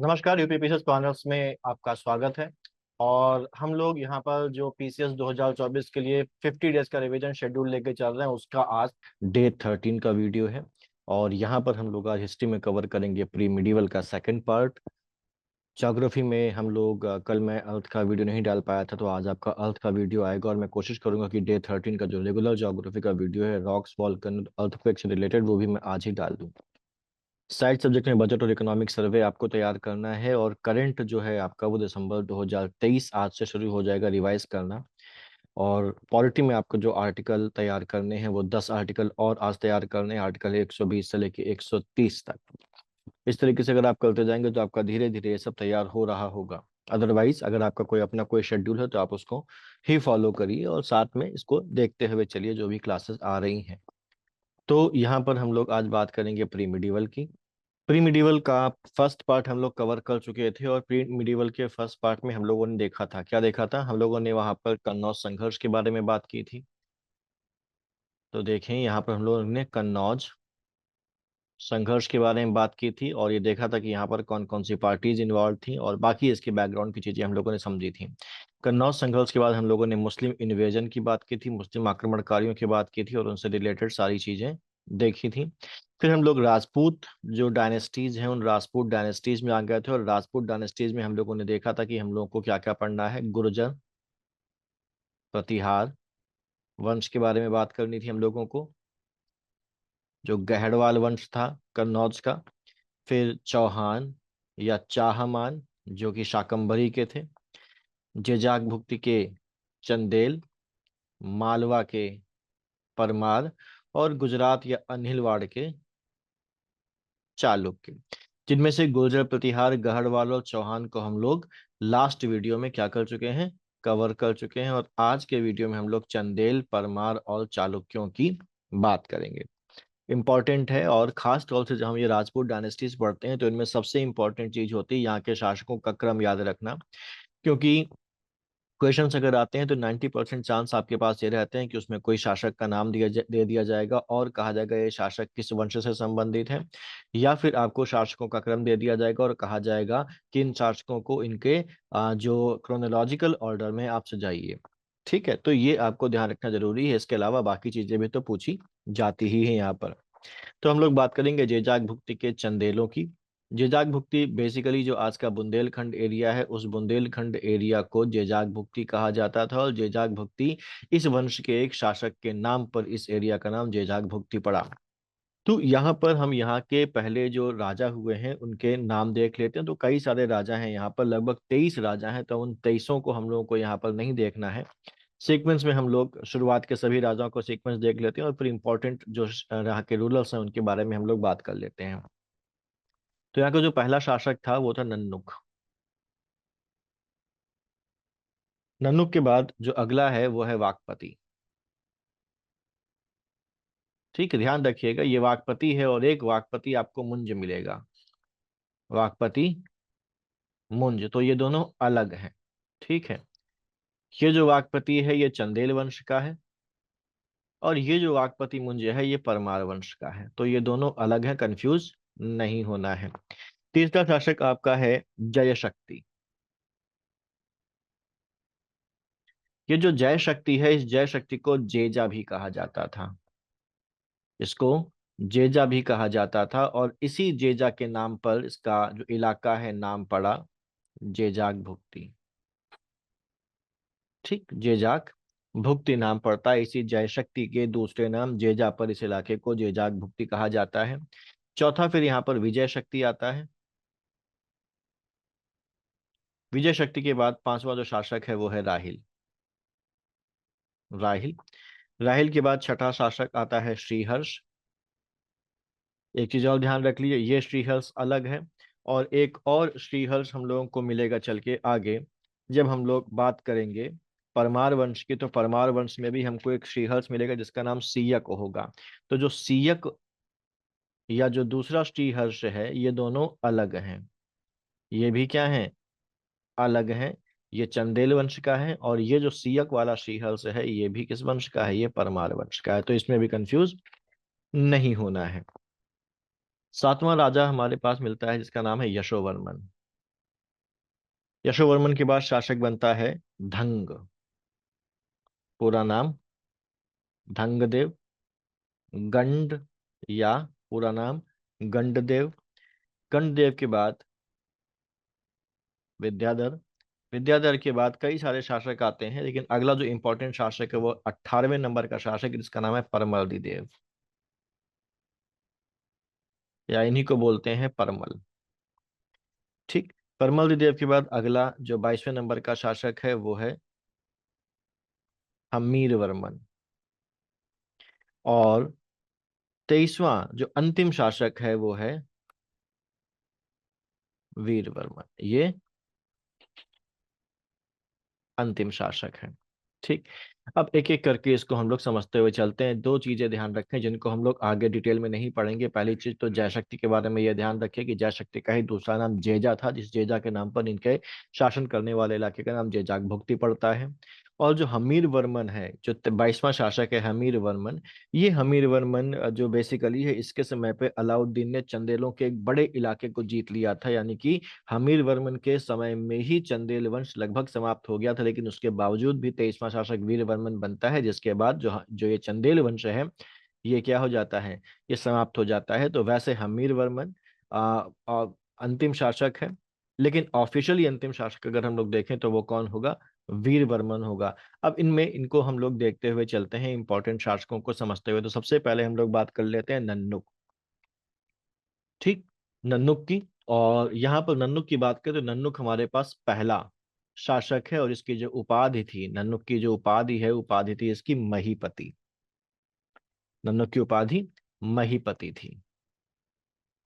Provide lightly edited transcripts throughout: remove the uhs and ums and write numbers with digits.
नमस्कार। UP PCS corners में आपका स्वागत है। और हम लोग यहाँ पर जो पीसीएस 2024 के लिए 50 डेज का रिवीजन शेड्यूल लेके चल रहे हैं, उसका आज डे 13 का वीडियो है। और यहाँ पर हम लोग आज हिस्ट्री में कवर करेंगे प्री मिडिवल का सेकंड पार्ट। ज्योग्राफी में हम लोग कल मैं अर्थ का वीडियो नहीं डाल पाया था, तो आज आपका अर्थ का वीडियो आएगा। और मैं कोशिश करूंगा कि डे 13 का जो रेगुलर ज्योग्राफी का वीडियो है, रॉक्स वॉल्कन अर्थक्वेक से रिलेटेड, वो भी मैं आज ही डाल दूँ। साइड सब्जेक्ट में बजट और इकोनॉमिक सर्वे आपको तैयार करना है। और करंट जो है आपका वो दिसंबर 2023 आज से शुरू हो जाएगा रिवाइज करना। और पॉलिटी में आपको जो आर्टिकल तैयार करने हैं वो 10 आर्टिकल और आज तैयार करने हैं, आर्टिकल 120 से लेके 130 तक। इस तरीके से अगर आप करते जाएंगे तो आपका धीरे धीरे ये सब तैयार हो रहा होगा। अदरवाइज अगर आपका कोई अपना कोई शेड्यूल है तो आप उसको ही फॉलो करिए और साथ में इसको देखते हुए चलिए जो भी क्लासेस आ रही हैं। तो यहाँ पर हम लोग आज बात करेंगे प्री मिडिवल की। प्री मिडिवल का फर्स्ट पार्ट हम लोग कवर कर चुके थे। और प्री मिडिवल के फर्स्ट पार्ट में हम लोगों ने देखा था, क्या देखा था, हम लोगों ने वहां पर कन्नौज संघर्ष के बारे में बात की थी। तो देखें यहाँ पर हम लोगों ने कन्नौज संघर्ष के बारे में बात की थी और ये देखा था कि यहाँ पर कौन कौन सी पार्टीज इन्वॉल्व थी और बाकी इसके बैकग्राउंड की चीजें हम लोगों ने समझी थी। कन्नौज संघर्ष के बाद हम लोगों ने मुस्लिम इन्वेजन की बात की थी, मुस्लिम आक्रमणकारियों की बात की थी और उनसे रिलेटेड सारी चीजें देखी थी। फिर हम लोग राजपूत जो डायनेस्टीज हैं उन राजपूत डायनेस्टीज में आ गए थे। और राजपूत डायनेस्टीज में हम लोगों ने देखा था कि हम लोगों को क्या क्या पढ़ना है। गुर्जर, प्रतिहार वंश के बारे में बात करनी थी हम लोगों को, जो गहड़वाल वंश था कन्नौज का। फिर चौहान या चाहमान जो कि शाकंभरी के थे। जेजाक भुक्ति के चंदेल, मालवा के परमार और गुजरात या अनिलवाड़ के चालुक्य। जिनमें से गुर्जर, प्रतिहार, गढ़वाल और चौहान को हम लोग लास्ट वीडियो में क्या कर चुके हैं, कवर कर चुके हैं। और आज के वीडियो में हम लोग चंदेल, परमार और चालुक्यों की बात करेंगे। इंपॉर्टेंट है। और खास तौर से जब हम ये राजपूत डायनेस्टीज पढ़ते हैं तो इनमें सबसे इंपॉर्टेंट चीज होती है यहाँ के शासकों का क्रम याद रखना। क्योंकि क्वेश्चंस अगर आते हैं तो 90% चांस आपके पास ये रहते हैं कि उसमें कोई शासक का नाम दे दिया जाएगा और कहा जाएगा ये शासक किस वंश से संबंधित है। या फिर आपको शासकों का क्रम दे दिया जाएगा और कहा जाएगा कि इन शासकों को इनके जो क्रोनोलॉजिकल ऑर्डर में आप सजाइए। ठीक है, तो ये आपको ध्यान रखना जरूरी है। इसके अलावा बाकी चीजें भी तो पूछी जाती ही है यहाँ पर। तो हम लोग बात करेंगे जेजाक भुक्ति के चंदेलों की। जेजाक भुक्ति बेसिकली जो आज का बुंदेलखंड एरिया है, उस बुंदेलखंड एरिया को जेजाक भुक्ति कहा जाता था। और जेजाक भुक्ति इस वंश के एक शासक के नाम पर इस एरिया का नाम जेजाक भुक्ति पड़ा। तो यहाँ पर हम यहाँ के पहले जो राजा हुए हैं उनके नाम देख लेते हैं। तो कई सारे राजा हैं यहाँ पर, लगभग 23 राजा हैं। तो उन 23ओं को हम लोगों को यहाँ पर नहीं देखना है। सीक्वेंस में हम लोग शुरुआत के सभी राजाओं को सीक्वेंस देख लेते हैं और फिर इंपॉर्टेंट जो यहाँ के रूलर्स हैं उनके बारे में हम लोग बात कर लेते हैं। तो यहाँ का जो पहला शासक था वो था नन्नुक। नन्नुक के बाद जो अगला है वो है वाकपति। ठीक है, ध्यान रखिएगा ये वाकपति है और एक वाकपति आपको मुंज मिलेगा। वाकपति, मुंज, तो ये दोनों अलग हैं। ठीक है, ये जो वाकपति है ये चंदेल वंश का है और ये जो वाकपति मुंज है ये परमार वंश का है। तो ये दोनों अलग है, कंफ्यूज नहीं होना है। तीसरा शासक आपका है जय शक्ति। ये जो जय शक्ति है, इस जय शक्ति को जेजा भी कहा जाता था। इसको जेजा भी कहा जाता था और इसी जेजा के नाम पर इसका जो इलाका है नाम पड़ा जेजाक भुक्ति। ठीक, जेजाक भुक्ति नाम पड़ता है इसी जय शक्ति के दूसरे नाम जेजा पर। इस इलाके को जेजाक भुक्ति कहा जाता है। चौथा फिर यहाँ पर विजय शक्ति आता है। विजय शक्ति के बाद पांचवा जो शासक है वो है राहिल। राहिल, राहिल के बाद छठा शासक आता है श्रीहर्ष। एक चीज और ध्यान रख लीजिए, ये श्रीहर्ष अलग है और एक और श्रीहर्ष हम लोगों को मिलेगा चल के आगे जब हम लोग बात करेंगे परमार वंश की। तो परमार वंश में भी हमको एक श्रीहर्ष मिलेगा जिसका नाम सीयक होगा। तो जो सीयक या जो दूसरा श्रीहर्ष है ये दोनों अलग हैं। ये भी क्या है, अलग हैं। ये चंदेल वंश का है और ये जो सीयक वाला श्रीहर्ष है ये भी किस वंश का है, ये परमार वंश का है। तो इसमें भी कंफ्यूज नहीं होना है। सातवां राजा हमारे पास मिलता है जिसका नाम है यशोवर्मन। यशोवर्मन के बाद शासक बनता है धंग। पूरा नाम धंगदेव, गंड या पूरा नाम गंडदेव। गंडदेव के बाद विद्याधर। विद्याधर के बाद कई सारे शासक आते हैं, लेकिन अगला जो इंपॉर्टेंट शासक है वो 18वें नंबर का शासक है, जिसका नाम है परमल देव, या इन्हीं को बोलते हैं परमल। ठीक। परमल देव के बाद अगला जो 22वें नंबर का शासक है वो है हमीर वर्मन। और 23वां जो अंतिम शासक है वो है वीर वर्मन। ये अंतिम शासक है। ठीक। अब एक एक करके इसको हम लोग समझते हुए चलते हैं। दो चीजें ध्यान रखें जिनको हम लोग आगे डिटेल में नहीं पढ़ेंगे। पहली चीज तो जय शक्ति के बारे में यह ध्यान रखें कि जय शक्ति का ही दूसरा नाम जेजा था, जिस जेजा के नाम पर इनके शासन करने वाले इलाके का नाम जेजाक भुक्ति पड़ता है। और जो हमीर वर्मन है, जो 22वां शासक है हमीर वर्मन, ये हमीर वर्मन जो बेसिकली है, इसके समय पे अलाउद्दीन ने चंदेलों के एक बड़े इलाके को जीत लिया था। यानी कि हमीर वर्मन के समय में ही चंदेल वंश लगभग समाप्त हो गया था, लेकिन उसके बावजूद भी 23वां शासक वीर वर्मन बनता है, जिसके बाद जो जो ये चंदेल वंश है ये क्या हो जाता है, ये समाप्त हो जाता है। तो वैसे हमीर वर्मन अंतिम शासक है, लेकिन ऑफिशियली अंतिम शासक अगर हम लोग देखें तो वो कौन होगा, वीर वर्मन होगा। अब इनमें इनको हम लोग देखते हुए चलते हैं, इंपॉर्टेंट शासकों को समझते हुए। तो सबसे पहले हम लोग बात कर लेते हैं नन्नुक। ठीक। नन्नुक की। और यहाँ पर नन्नुक की बात करें तो नन्नुक हमारे पास पहला शासक है, और इसकी जो उपाधि थी, नन्नुक की जो उपाधि है, उपाधि थी इसकी महीपति। नन्नुक की उपाधि महीपति थी।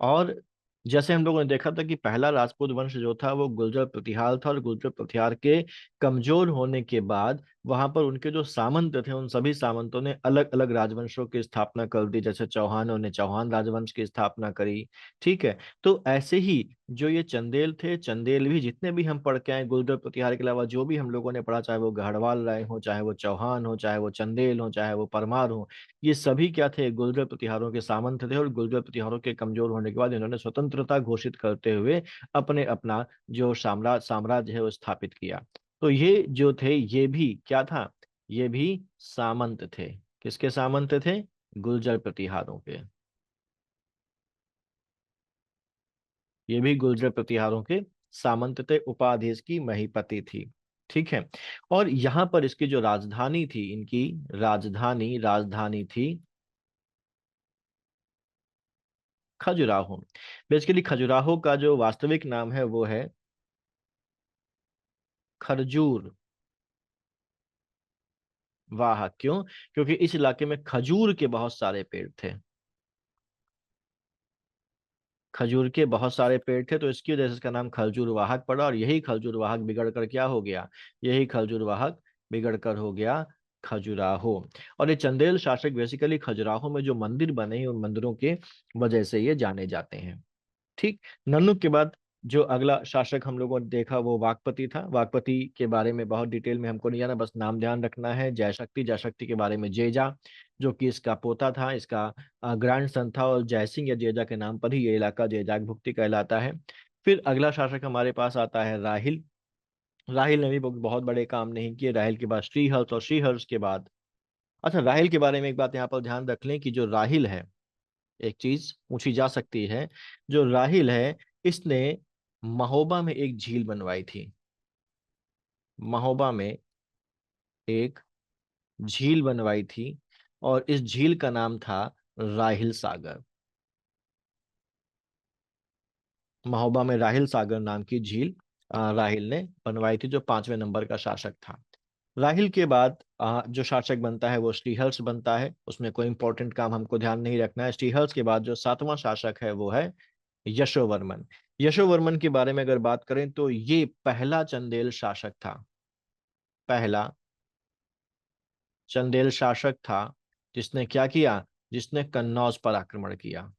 और जैसे हम लोगों ने देखा था कि पहला राजपूत वंश जो था वो गुर्जर प्रतिहार था, और गुर्जर प्रतिहार के कमजोर होने के बाद वहां पर उनके जो सामंत थे, उन सभी सामंतों ने अलग अलग राजवंशों की स्थापना कर दी। जैसे चौहानों ने चौहान राजवंश की स्थापना करी। ठीक है। तो ऐसे ही जो ये चंदेल थे, चंदेल भी जितने भी हम पढ़ के आए गुर्जर प्रतिहार के अलावा, जो भी हम लोगों ने पढ़ा, चाहे वो गढ़वाल राय हो, चाहे वो चौहान हो, चाहे वो चंदेल हो, चाहे वो परमार हो, ये सभी क्या थे, गुर्जर प्रतिहारों के सामंत थे। और गुर्जर प्रतिहारों के कमजोर होने के बाद इन्होंने स्वतंत्रता घोषित करते हुए अपने अपना जो साम्राज्य है वो स्थापित किया। तो ये जो थे ये भी क्या था, ये भी सामंत थे। किसके सामंत थे, गुर्जर प्रतिहारों के। ये भी गुर्जर प्रतिहारों के सामंत थे, उपाधि इसकी महीपति थी। ठीक है। और यहाँ पर इसकी जो राजधानी थी, इनकी राजधानी राजधानी थी खजुराहो। बेसिकली खजुराहो का जो वास्तविक नाम है वो है खरजूर वाह। क्यों? क्योंकि इस इलाके में खजूर के बहुत सारे पेड़ थे। खजूर के बहुत सारे पेड़ थे, तो इसकी वजह से इसका नाम खजूर वाहक पड़ा। और यही खजूर वाहक बिगड़ कर क्या हो गया, यही खजूर वाहक बिगड़ कर हो गया खजुराहो। और ये चंदेल शासक बेसिकली खजुराहो में जो मंदिर बने हैं, उन मंदिरों के वजह से ये जाने जाते हैं। ठीक। नन्नुक के बाद जो अगला शासक हम लोगों ने देखा वो वाकपति था। वाकपति के बारे में बहुत डिटेल में हमको नहीं जाना, बस नाम ध्यान रखना है। जयशक्ति, जयशक्ति के बारे में जेजा, जो कि इसका पोता था, इसका ग्रैंड सन था। और जयसिंह या जेजा के नाम पर ही ये इलाका जेजाक भुक्ति कहलाता है। फिर अगला शासक हमारे पास आता है राहिल। राहिल ने भी बहुत बड़े काम नहीं किए। राहिल के बाद श्रीहर्ष, और श्रीहर्ष के बाद, अच्छा राहिल के बारे में एक बात यहाँ पर ध्यान रख लें कि जो राहिल है, एक चीज पूछी जा सकती है, जो राहिल है इसने महोबा में एक झील बनवाई थी। महोबा में एक झील बनवाई थी, और इस झील का नाम था राहिल सागर। महोबा में राहिल सागर नाम की झील राहिल ने बनवाई थी, जो 5वें नंबर का शासक था। राहिल के बाद जो शासक बनता है वो श्रीहर्ष बनता है। उसमें कोई इंपॉर्टेंट काम हमको ध्यान नहीं रखना है। श्रीहर्ष के बाद जो 7वां शासक है वो है यशोवर्मन। यशोवर्मन के बारे में अगर बात करें तो ये पहला चंदेल शासक था। पहला चंदेल शासक था जिसने क्या किया, जिसने कन्नौज पर आक्रमण किया।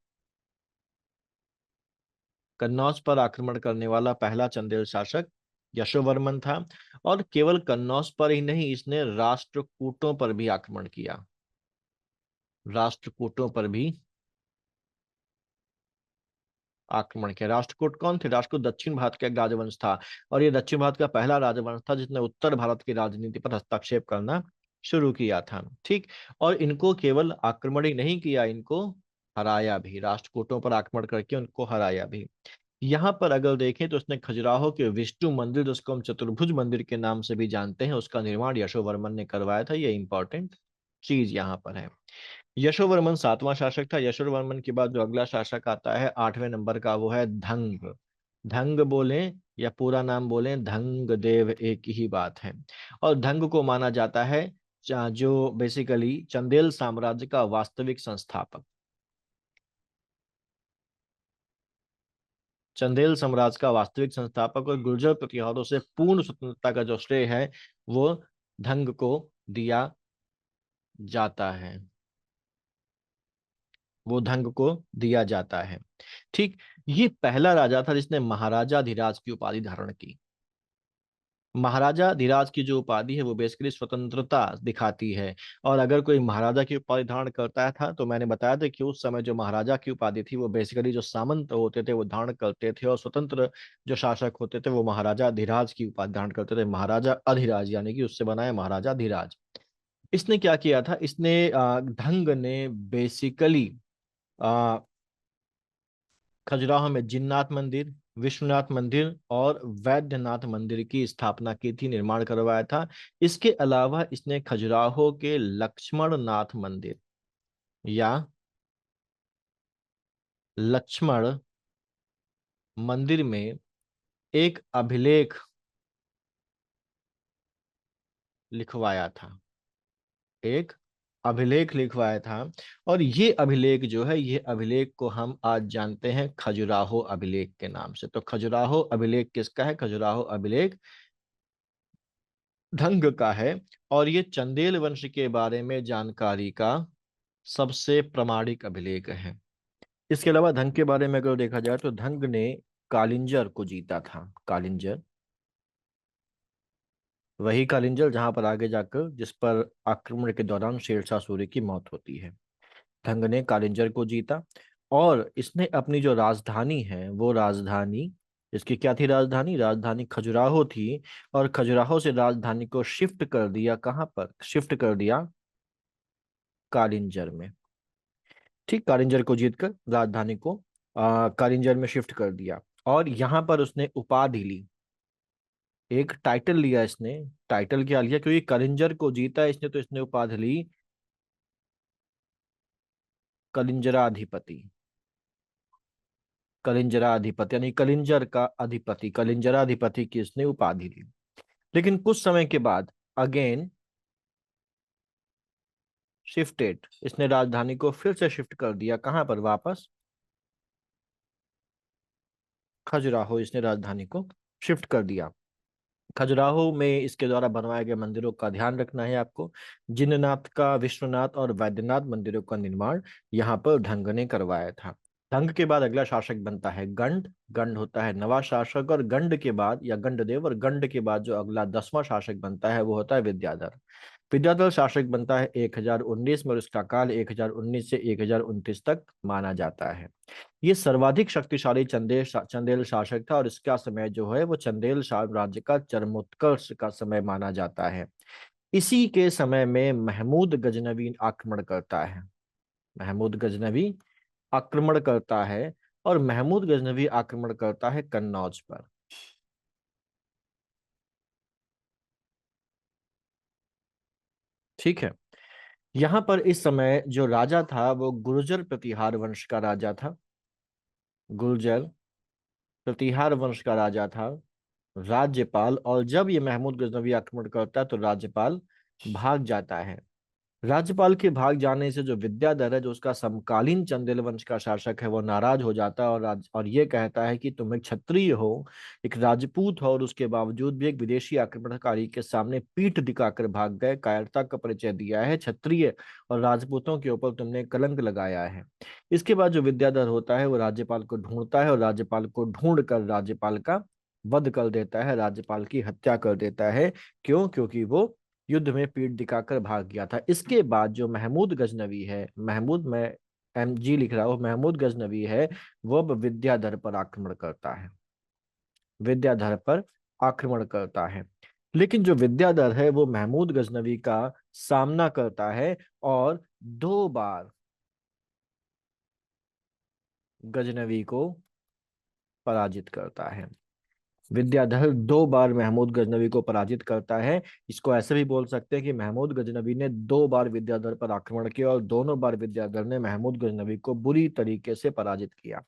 कन्नौज पर आक्रमण करने वाला पहला चंदेल शासक यशोवर्मन था। और केवल कन्नौज पर ही नहीं, इसने राष्ट्रकूटों पर भी आक्रमण किया। राष्ट्रकूटों पर भी आक्रमण किया। राष्ट्रकूट कौन थे? राष्ट्रकूट दक्षिण भारत का एक राजवंश था, और ये दक्षिण भारत का पहला राजवंश था जिसने उत्तर भारत की राजनीति पर हस्तक्षेप करना शुरू किया था। ठीक। और इनको केवल आक्रमण ही नहीं किया, इनको हराया भी, राष्ट्रकूटों पर आक्रमण करके उनको हराया भी। यहाँ पर अगर देखें तो उसने खजुराहो के विष्णु मंदिर, जिसको हम चतुर्भुज मंदिर के नाम से भी जानते हैं, उसका निर्माण यशोवर्मन ने करवाया था। ये इंपॉर्टेंट चीज यहाँ पर है। यशोवर्मन सातवां शासक था। यशोवर्मन के बाद जो अगला शासक आता है 8वें नंबर का, वो है धंग। धंग बोले या पूरा नाम बोले, धंग देव एक ही बात है। और धंग को माना जाता है जो बेसिकली चंदेल साम्राज्य का वास्तविक संस्थापक। चंदेल साम्राज्य का वास्तविक संस्थापक और गुर्जर प्रतिहारों से पूर्ण स्वतंत्रता का जो श्रेय है वो धंग को दिया जाता है, वो धंग को दिया जाता है। ठीक। ये पहला राजा था जिसने महाराजा धीराज की उपाधि धारण की। महाराजा धीराज की जो उपाधि है वो बेसिकली स्वतंत्रता दिखाती है। और अगर कोई महाराजा की उपाधि धारण करता था तो मैंने बताया था कि उस समय जो महाराजा की उपाधि थी वो बेसिकली जो सामंत होते थे वो धारण करते थे, और स्वतंत्र जो शासक होते थे वो महाराजा धीराज की उपाधि धारण करते थे। महाराजा अधिराज यानी कि उससे बनाया महाराजा धीराज। इसने क्या किया था? इसने ढंग ने बेसिकली खजुराहो में जिन्नाथ मंदिर, विश्वनाथ मंदिर और वैद्यनाथ मंदिर की स्थापना की थी, निर्माण करवाया था। इसके अलावा इसने खजुराहो के लक्ष्मण नाथ मंदिर या लक्ष्मण मंदिर में एक अभिलेख लिखवाया था, एक अभिलेख लिखवाया था। और ये अभिलेख जो है, ये अभिलेख को हम आज जानते हैं खजुराहो अभिलेख के नाम से। तो खजुराहो अभिलेख किसका है? खजुराहो अभिलेख ढंग का है। और ये चंदेल वंश के बारे में जानकारी का सबसे प्रामाणिक अभिलेख है। इसके अलावा धंग के बारे में अगर देखा जाए तो धंग ने कालिंजर को जीता था। कालिंजर, वही कालिंजर जहां पर आगे जाकर जिस पर आक्रमण के दौरान शेरशाह सूरी की मौत होती है। धंग ने कालिंजर को जीता, और इसने अपनी जो राजधानी है वो राजधानी, इसकी क्या थी राजधानी? राजधानी खजुराहो थी। और खजुराहो से राजधानी को शिफ्ट कर दिया, कहाँ पर शिफ्ट कर दिया? कालिंजर में। ठीक। कालिंजर को जीतकर राजधानी को कालिंजर में शिफ्ट कर दिया, और यहाँ पर उसने उपाधि ली, एक टाइटल लिया इसने। टाइटल क्या लिया? क्योंकि कालिंजर को जीता है इसने, तो इसने उपाधि ली कलिंजराधिपति। कलिंजराधिपति यानी कलिंजर का अधिपति, कलिंजराधिपति की इसने उपाधि ली। लेकिन कुछ समय के बाद अगेन शिफ्टेड, इसने राजधानी को फिर से शिफ्ट कर दिया, कहां पर? वापस खजुराहो इसने राजधानी को शिफ्ट कर दिया। खजुराहो में इसके द्वारा बनवाए गए मंदिरों का ध्यान रखना है आपको। जिननाथ का, विश्वनाथ और वैद्यनाथ मंदिरों का निर्माण यहाँ पर ढंग ने करवाया था। ढंग के बाद अगला शासक बनता है गंड। गंड होता है नवा शासक, और गंड के बाद या गंडदेव, और गंड के बाद जो अगला 10वां शासक बनता है वो होता है विद्याधर। विद्याधर शासक बनता है 1019 में, और इसका काल 1019 से 1029 तक माना जाता है। ये सर्वाधिक शक्तिशाली चंदेल शासक था, और इसका समय जो है वो चंदेल साम्राज्य का चरमोत्कर्ष का समय माना जाता है। इसी के समय में महमूद गजनवी आक्रमण करता है। महमूद गजनवी आक्रमण करता है, और महमूद गजनवी आक्रमण करता है कन्नौज पर। ठीक है। यहाँ पर इस समय जो राजा था वो गुर्जर प्रतिहार वंश का राजा था। गुर्जर प्रतिहार वंश का राजा था, राज्यपाल। और जब ये महमूद गजनवी आक्रमण करता है तो राज्यपाल भाग जाता है। राज्यपाल के भाग जाने से जो विद्याधर है, जो उसका समकालीन चंदेल वंश का शासक है, वो नाराज हो जाता है, और ये कहता है कि तुम एक क्षत्रिय हो, एक राजपूत हो, और उसके बावजूद भी एक विदेशी आक्रमणकारी के सामने पीठ दिखाकर भाग गए, कायरता का परिचय दिया है, क्षत्रिय और राजपूतों के ऊपर तुमने कलंक लगाया है। इसके बाद जो विद्याधर होता है वो राज्यपाल को ढूंढता है, और राज्यपाल को ढूंढ कर राज्यपाल का वध कर देता है, राज्यपाल की हत्या कर देता है। क्यों? क्योंकि वो युद्ध में पीठ दिखाकर भाग गया था। इसके बाद जो महमूद गजनवी है, महमूद, मैं MG लिख रहा हूं, महमूद गजनवी है, वो अब विद्याधर पर आक्रमण करता है, विद्याधर पर आक्रमण करता है। लेकिन जो विद्याधर है वो महमूद गजनवी का सामना करता है और 2 बार गजनवी को पराजित करता है। विद्याधर 2 बार महमूद गजनवी को पराजित करता है। इसको ऐसे भी बोल सकते हैं कि महमूद गजनवी ने 2 बार विद्याधर पर आक्रमण किया और दोनों बार विद्याधर ने महमूद गजनवी को बुरी तरीके से पराजित किया।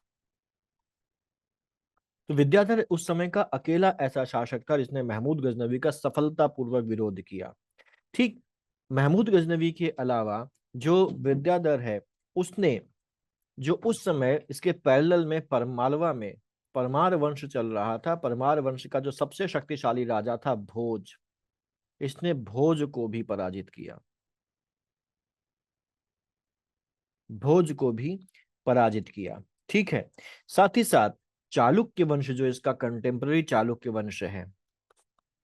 तो विद्याधर उस समय का अकेला ऐसा शासक था जिसने महमूद गजनवी का सफलतापूर्वक विरोध किया। ठीक, महमूद गजनवी के अलावा जो विद्याधर है, उसने जो उस समय इसके पैरेलल में परमालवा में परमार वंश चल रहा था, परमार वंश का जो सबसे शक्तिशाली राजा था भोज, इसने भोज को भी पराजित किया, भोज को भी पराजित किया। ठीक है, साथ ही साथ चालुक्य वंश जो इसका कंटेम्पररी चालुक्य वंश है,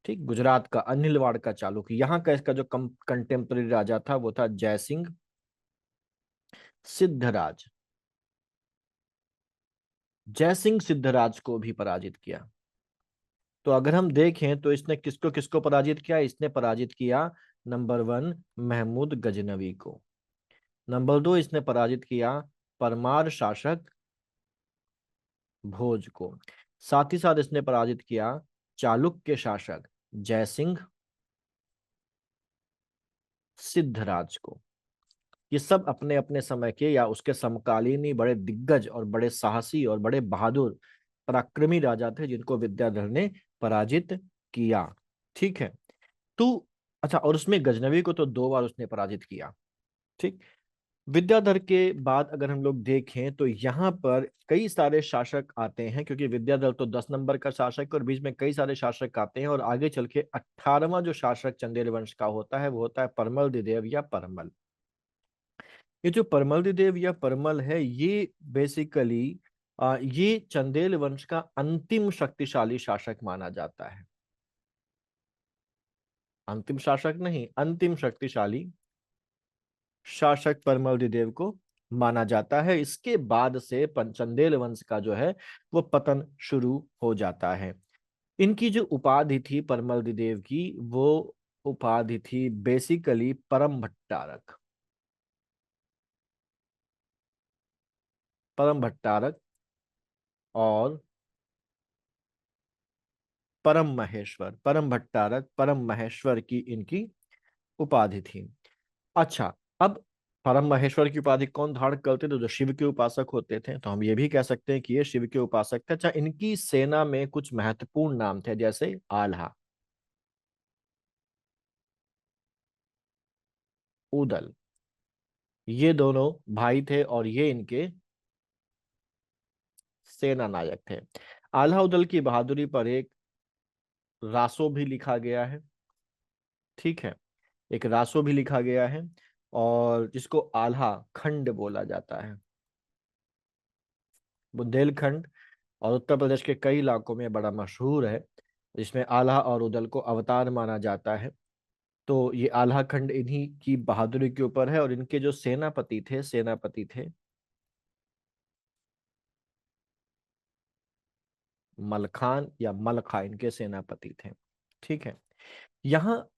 ठीक, गुजरात का अनिलवाड़ का चालुक्य, यहाँ का इसका जो कंटेम्पररी राजा था वो था जयसिंह सिद्धराज, जयसिंह सिद्धराज को भी पराजित किया। तो अगर हम देखें तो इसने किसको किसको पराजित किया, इसने पराजित किया नंबर 1 महमूद गजनवी को, नंबर 2 इसने पराजित किया परमार शासक भोज को, साथ ही साथ इसने पराजित किया चालुक्य शासक जयसिंह सिद्धराज को। ये सब अपने अपने समय के या उसके समकालीन ही बड़े दिग्गज और बड़े साहसी और बड़े बहादुर पराक्रमी राजा थे जिनको विद्याधर ने पराजित किया। ठीक है, तो अच्छा, और उसमें गजनवी को तो 2 बार उसने पराजित किया। ठीक, विद्याधर के बाद अगर हम लोग देखें तो यहाँ पर कई सारे शासक आते हैं, क्योंकि विद्याधर तो 10 नंबर का शासक है और बीच में कई सारे शासक आते हैं, और आगे चल के 18वां जो शासक चंदेल वंश का होता है वो होता है परमल दिदेव या परमल। ये जो परमल दिदेव या परमल है, ये बेसिकली ये चंदेल वंश का अंतिम शक्तिशाली शासक माना जाता है, अंतिम शासक नहीं, अंतिम शक्तिशाली शासक परमलदेव को माना जाता है। इसके बाद से चंदेल वंश का जो है वो पतन शुरू हो जाता है। इनकी जो उपाधि थी परमलदेव की, वो उपाधि थी बेसिकली परम भट्टारक, परम भट्टारक और परम महेश्वर, परम भट्टारक परम महेश्वर की इनकी उपाधि थी। अच्छा, अब परम महेश्वर की उपाधि कौन धारण करते थे? जो शिव के उपासक होते थे, तो हम ये भी कह सकते हैं कि ये शिव के उपासक थे। अच्छा, इनकी सेना में कुछ महत्वपूर्ण नाम थे, जैसे आल्हा, उदल, ये दोनों भाई थे और ये इनके सेना नायक थे। आल्हा उदल की बहादुरी पर एक रासो भी लिखा गया है। ठीक है, एक रासो भी लिखा गया है और जिसको आल्हा खंड बोला जाता है। बुंदेलखंड और उत्तर प्रदेश के कई इलाकों में बड़ा मशहूर है, जिसमें आल्हा और उदल को अवतार माना जाता है। तो ये आल्हा खंड इन्हीं की बहादुरी के ऊपर है, और इनके जो सेनापति थे मलखान या मलखा, इनके सेनापति थे। ठीक है, यहाँ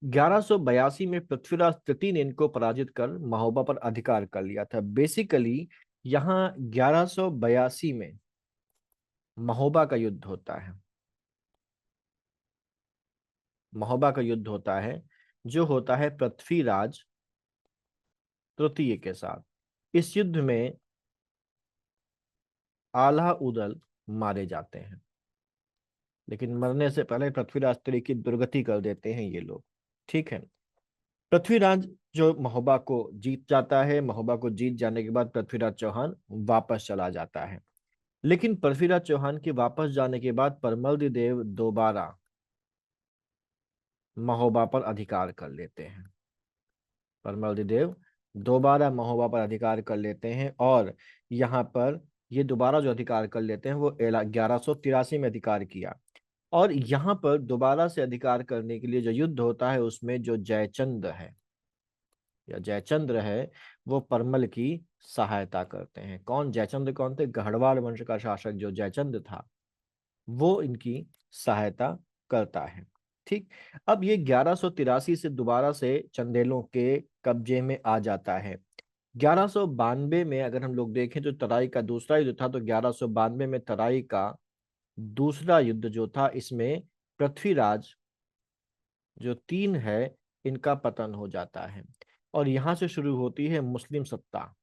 1182 में पृथ्वीराज तृतीय ने इनको पराजित कर महोबा पर अधिकार कर लिया था। बेसिकली यहाँ 1182 में महोबा का युद्ध होता है, महोबा का युद्ध होता है, जो होता है पृथ्वीराज तृतीय के साथ। इस युद्ध में आल्हा उदल मारे जाते हैं, लेकिन मरने से पहले पृथ्वीराज तृतीय की दुर्गति कर देते हैं ये लोग। ठीक है, पृथ्वीराज जो महोबा को जीत जाता है, महोबा को जीत जाने के बाद पृथ्वीराज चौहान वापस चला जाता है। लेकिन पृथ्वीराज चौहान के वापस जाने के बाद परमल देव दोबारा महोबा पर अधिकार कर लेते हैं, परमल देव दोबारा महोबा पर अधिकार कर लेते हैं, और यहाँ पर ये दोबारा जो अधिकार कर लेते हैं वो 1183 में अधिकार किया। और यहाँ पर दोबारा से अधिकार करने के लिए जो युद्ध होता है उसमें जो जयचंद है, या जयचंद्र है वो परमल की सहायता करते हैं। कौन? जयचंद्र कौन थे? गढ़वाल वंश का शासक जो जयचंद्र था वो इनकी सहायता करता है। ठीक। अब ये 1183 से दोबारा से चंदेलों के कब्जे में आ जाता है। 1192 में अगर हम लोग देखें तो तराई का दूसरा युद्ध था, तो 1192 में तराई का दूसरा युद्ध जो था, इसमें पृथ्वीराज जो तीन है इनका पतन हो जाता है। और यहां से शुरू होती है मुस्लिम सत्ता,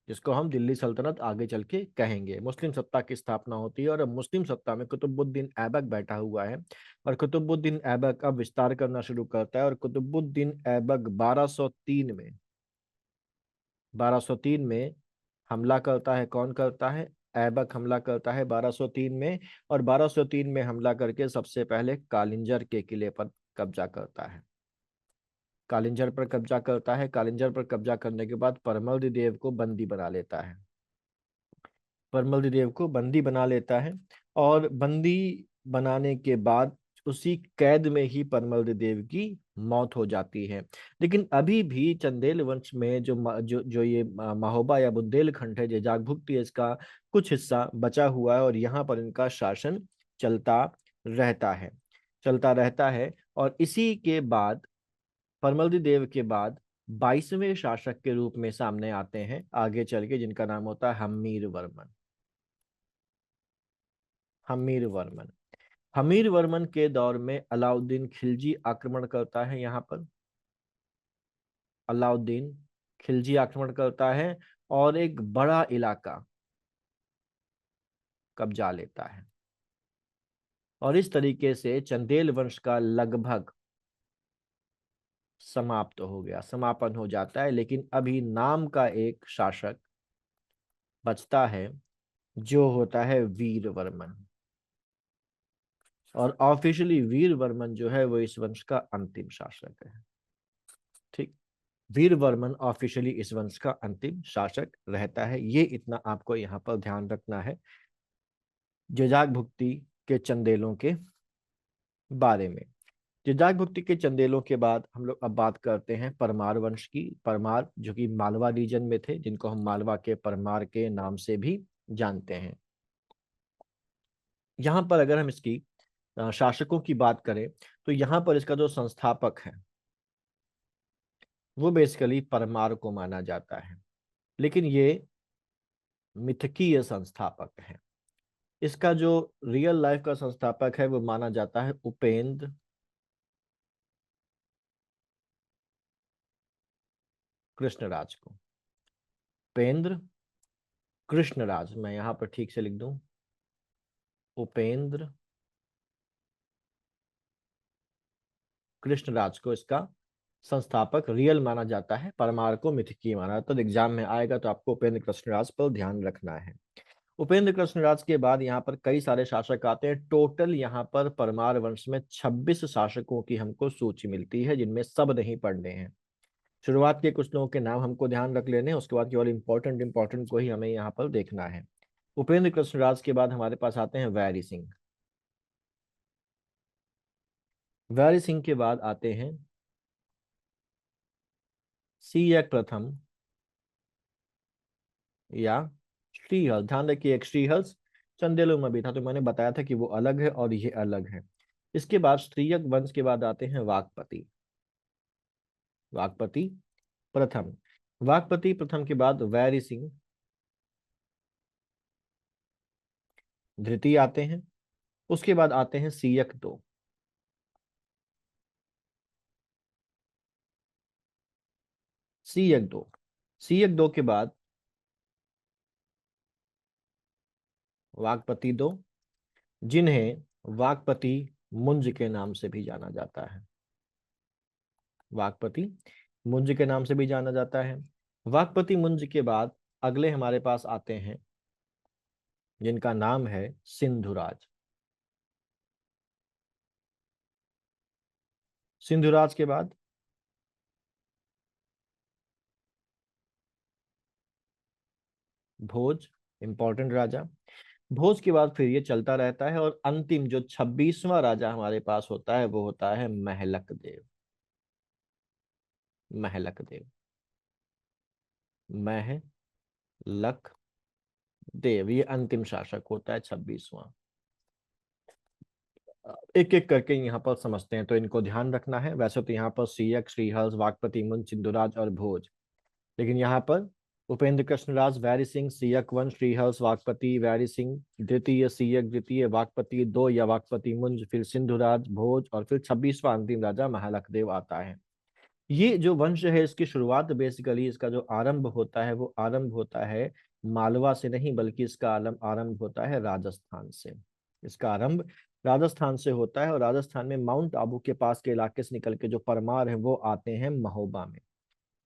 जिसको हम दिल्ली सल्तनत आगे चल के कहेंगे। मुस्लिम सत्ता की स्थापना होती है और अब मुस्लिम सत्ता में कुतुबुद्दीन ऐबक बैठा हुआ है। और कुतुबुद्दीन ऐबक अब विस्तार करना शुरू करता है। और कुतुबुद्दीन ऐबक 1203 में हमला करता है। कौन करता है? ऐबक हमला करता है 1203 में। और 1203 में हमला करके सबसे पहले कालिंजर के किले पर कब्जा करता है। कालिंजर पर कब्जा करता है। कालिंजर पर कब्जा करने के बाद परमल देव को बंदी बना लेता है। परमल देव को बंदी बना लेता है। और बंदी बनाने के बाद उसी कैद में ही परमल देव की मौत हो जाती है। लेकिन अभी भी चंदेल वंश में जो ये महोबा या बुंदेलखंड है, जो जागभुक्ति है, इसका कुछ हिस्सा बचा हुआ है और यहाँ पर इनका शासन चलता रहता है। चलता रहता है। और इसी के बाद, परमल देव के बाद 22वें शासक के रूप में सामने आते हैं आगे चल के, जिनका नाम होता है हम्मीर वर्मन। हमीर वर्मन। हमीर वर्मन के दौर में अलाउद्दीन खिलजी आक्रमण करता है यहाँ पर। अलाउद्दीन खिलजी आक्रमण करता है और एक बड़ा इलाका कब्जा लेता है। और इस तरीके से चंदेल वंश का लगभग समाप्त हो गया, समापन हो जाता है। लेकिन अभी नाम का एक शासक बचता है जो होता है वीर वर्मन। और ऑफिशियली वीर वर्मन जो है वो इस वंश का अंतिम शासक है। ठीक। वीर वर्मन ऑफिशियली इस वंश का अंतिम शासक रहता है। ये इतना आपको यहाँ पर ध्यान रखना है जेजाक भुक्ति के चंदेलों के बारे में। जेजाक भुक्ति के चंदेलों के बाद हम लोग अब बात करते हैं परमार वंश की। परमार जो कि मालवा रीजन में थे, जिनको हम मालवा के परमार के नाम से भी जानते हैं। यहाँ पर अगर हम इसकी शासकों की बात करें तो यहाँ पर इसका जो संस्थापक है वो बेसिकली परमार को माना जाता है। लेकिन ये मिथकीय संस्थापक है। इसका जो रियल लाइफ का संस्थापक है वो माना जाता है उपेंद्र कृष्णराज को। उपेंद्र कृष्णराज, मैं यहां पर ठीक से लिख दूं, उपेंद्र कृष्णराज को इसका संस्थापक रियल माना जाता है। परमार को मिथकीय माना। तो एग्जाम में आएगा तो आपको उपेंद्र कृष्णराज पर ध्यान रखना है। उपेंद्र कृष्णराज के बाद यहाँ पर कई सारे शासक आते हैं। टोटल यहाँ पर परमार वंश में 26 शासकों की हमको सूची मिलती है, जिनमें सब नहीं पढ़ने हैं। शुरुआत के कुछ लोगों के नाम हमको ध्यान रख लेने हैं, उसके बाद केवल इंपॉर्टेंट इंपॉर्टेंट को ही हमें यहाँ पर देखना है। उपेंद्र कृष्णराज के बाद हमारे पास आते हैं वैरी सिंह। वैरी सिंह के बाद आते हैं सियक प्रथम या श्रीहर्ष। ध्यान रखिए, एक श्रीहर्ष चंदेलों में भी था, तो मैंने बताया था कि वो अलग है और ये अलग है। इसके बाद स्त्रीयक वंश के बाद आते हैं वाकपति। वाकपति प्रथम। वाकपति प्रथम के बाद वैरी सिंह, धृति आते हैं। उसके बाद आते हैं सियक दो। सियक दो। सियक दो के बाद वाकपति दो, जिन्हें वाकपति मुंज के नाम से भी जाना जाता है। वाकपति मुंज के नाम से भी जाना जाता है। वाकपति मुंज के बाद अगले हमारे पास आते हैं जिनका नाम है सिंधुराज। सिंधुराज के बाद भोज, इंपॉर्टेंट राजा। भोज के बाद फिर ये चलता रहता है और अंतिम जो 26वां राजा हमारे पास होता है वो होता है महलक देव। महलक देव, महलक देव, ये अंतिम शासक होता है 26वां। एक एक करके यहाँ पर समझते हैं, तो इनको ध्यान रखना है। वैसे तो यहाँ पर सीयक, श्रीहर्ष, वाकपति, मुंज, सिंधुराज और भोज, लेकिन यहाँ पर उपेंद्र कृष्णराज, वैरी सिंह, सीयक वन, श्रीहर्ष, वाकपति, वैरी सिंह द्वितीय, सीयक द्वितीय, वाकपति दो या वाकपति मुंज, फिर सिंधुराज, भोज और फिर 26वां अंतिम राजा महलकदेव आता है। ये जो वंश है इसकी शुरुआत बेसिकली, इसका जो आरंभ होता है वो आरंभ होता है मालवा से नहीं, बल्कि इसका आरंभ आरंभ होता है राजस्थान से। इसका आरंभ राजस्थान से होता है और राजस्थान में माउंट आबू के पास के इलाके से निकल के जो परमार है वो आते हैं महोबा में।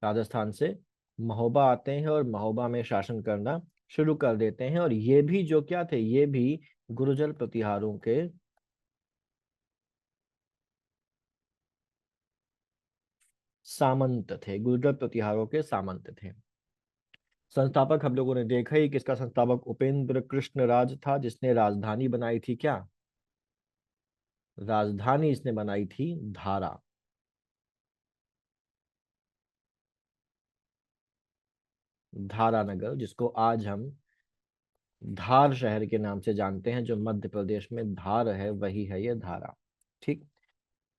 राजस्थान से महोबा आते हैं और महोबा में शासन करना शुरू कर देते हैं। और ये भी जो क्या थे, ये भी गुर्जर प्रतिहारों के सामंत थे, गुर्जर प्रतिहारों के सामंत थे। संस्थापक हम लोगों ने देखा ही, किसका संस्थापक उपेंद्र कृष्ण राज था, जिसने राजधानी बनाई थी क्या, राजधानी इसने बनाई थी धारा। धारा नगर, जिसको आज हम धार शहर के नाम से जानते हैं, जो मध्य प्रदेश में धार है, वही है ये धारा। ठीक।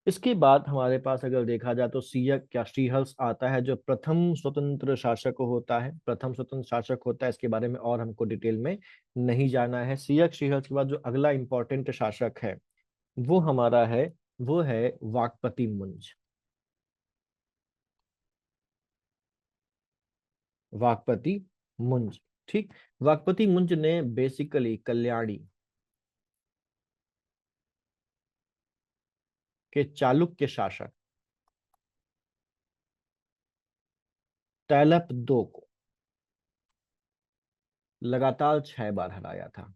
इसके बाद हमारे पास अगर देखा जाए तो सियक क्या श्रीहर्ष आता है, जो प्रथम स्वतंत्र शासक होता है, प्रथम स्वतंत्र शासक होता है। इसके बारे में और हमको डिटेल में नहीं जाना है। सियक श्रीहर्ष के बाद जो अगला इंपॉर्टेंट शासक है वो हमारा है, वो है वाकपति मुंज। वाकपति मुंज। ठीक। वाकपति मुंज ने बेसिकली कल्याणी के चालुक्य शासक तैलप दो को लगातार 6 बार हराया था।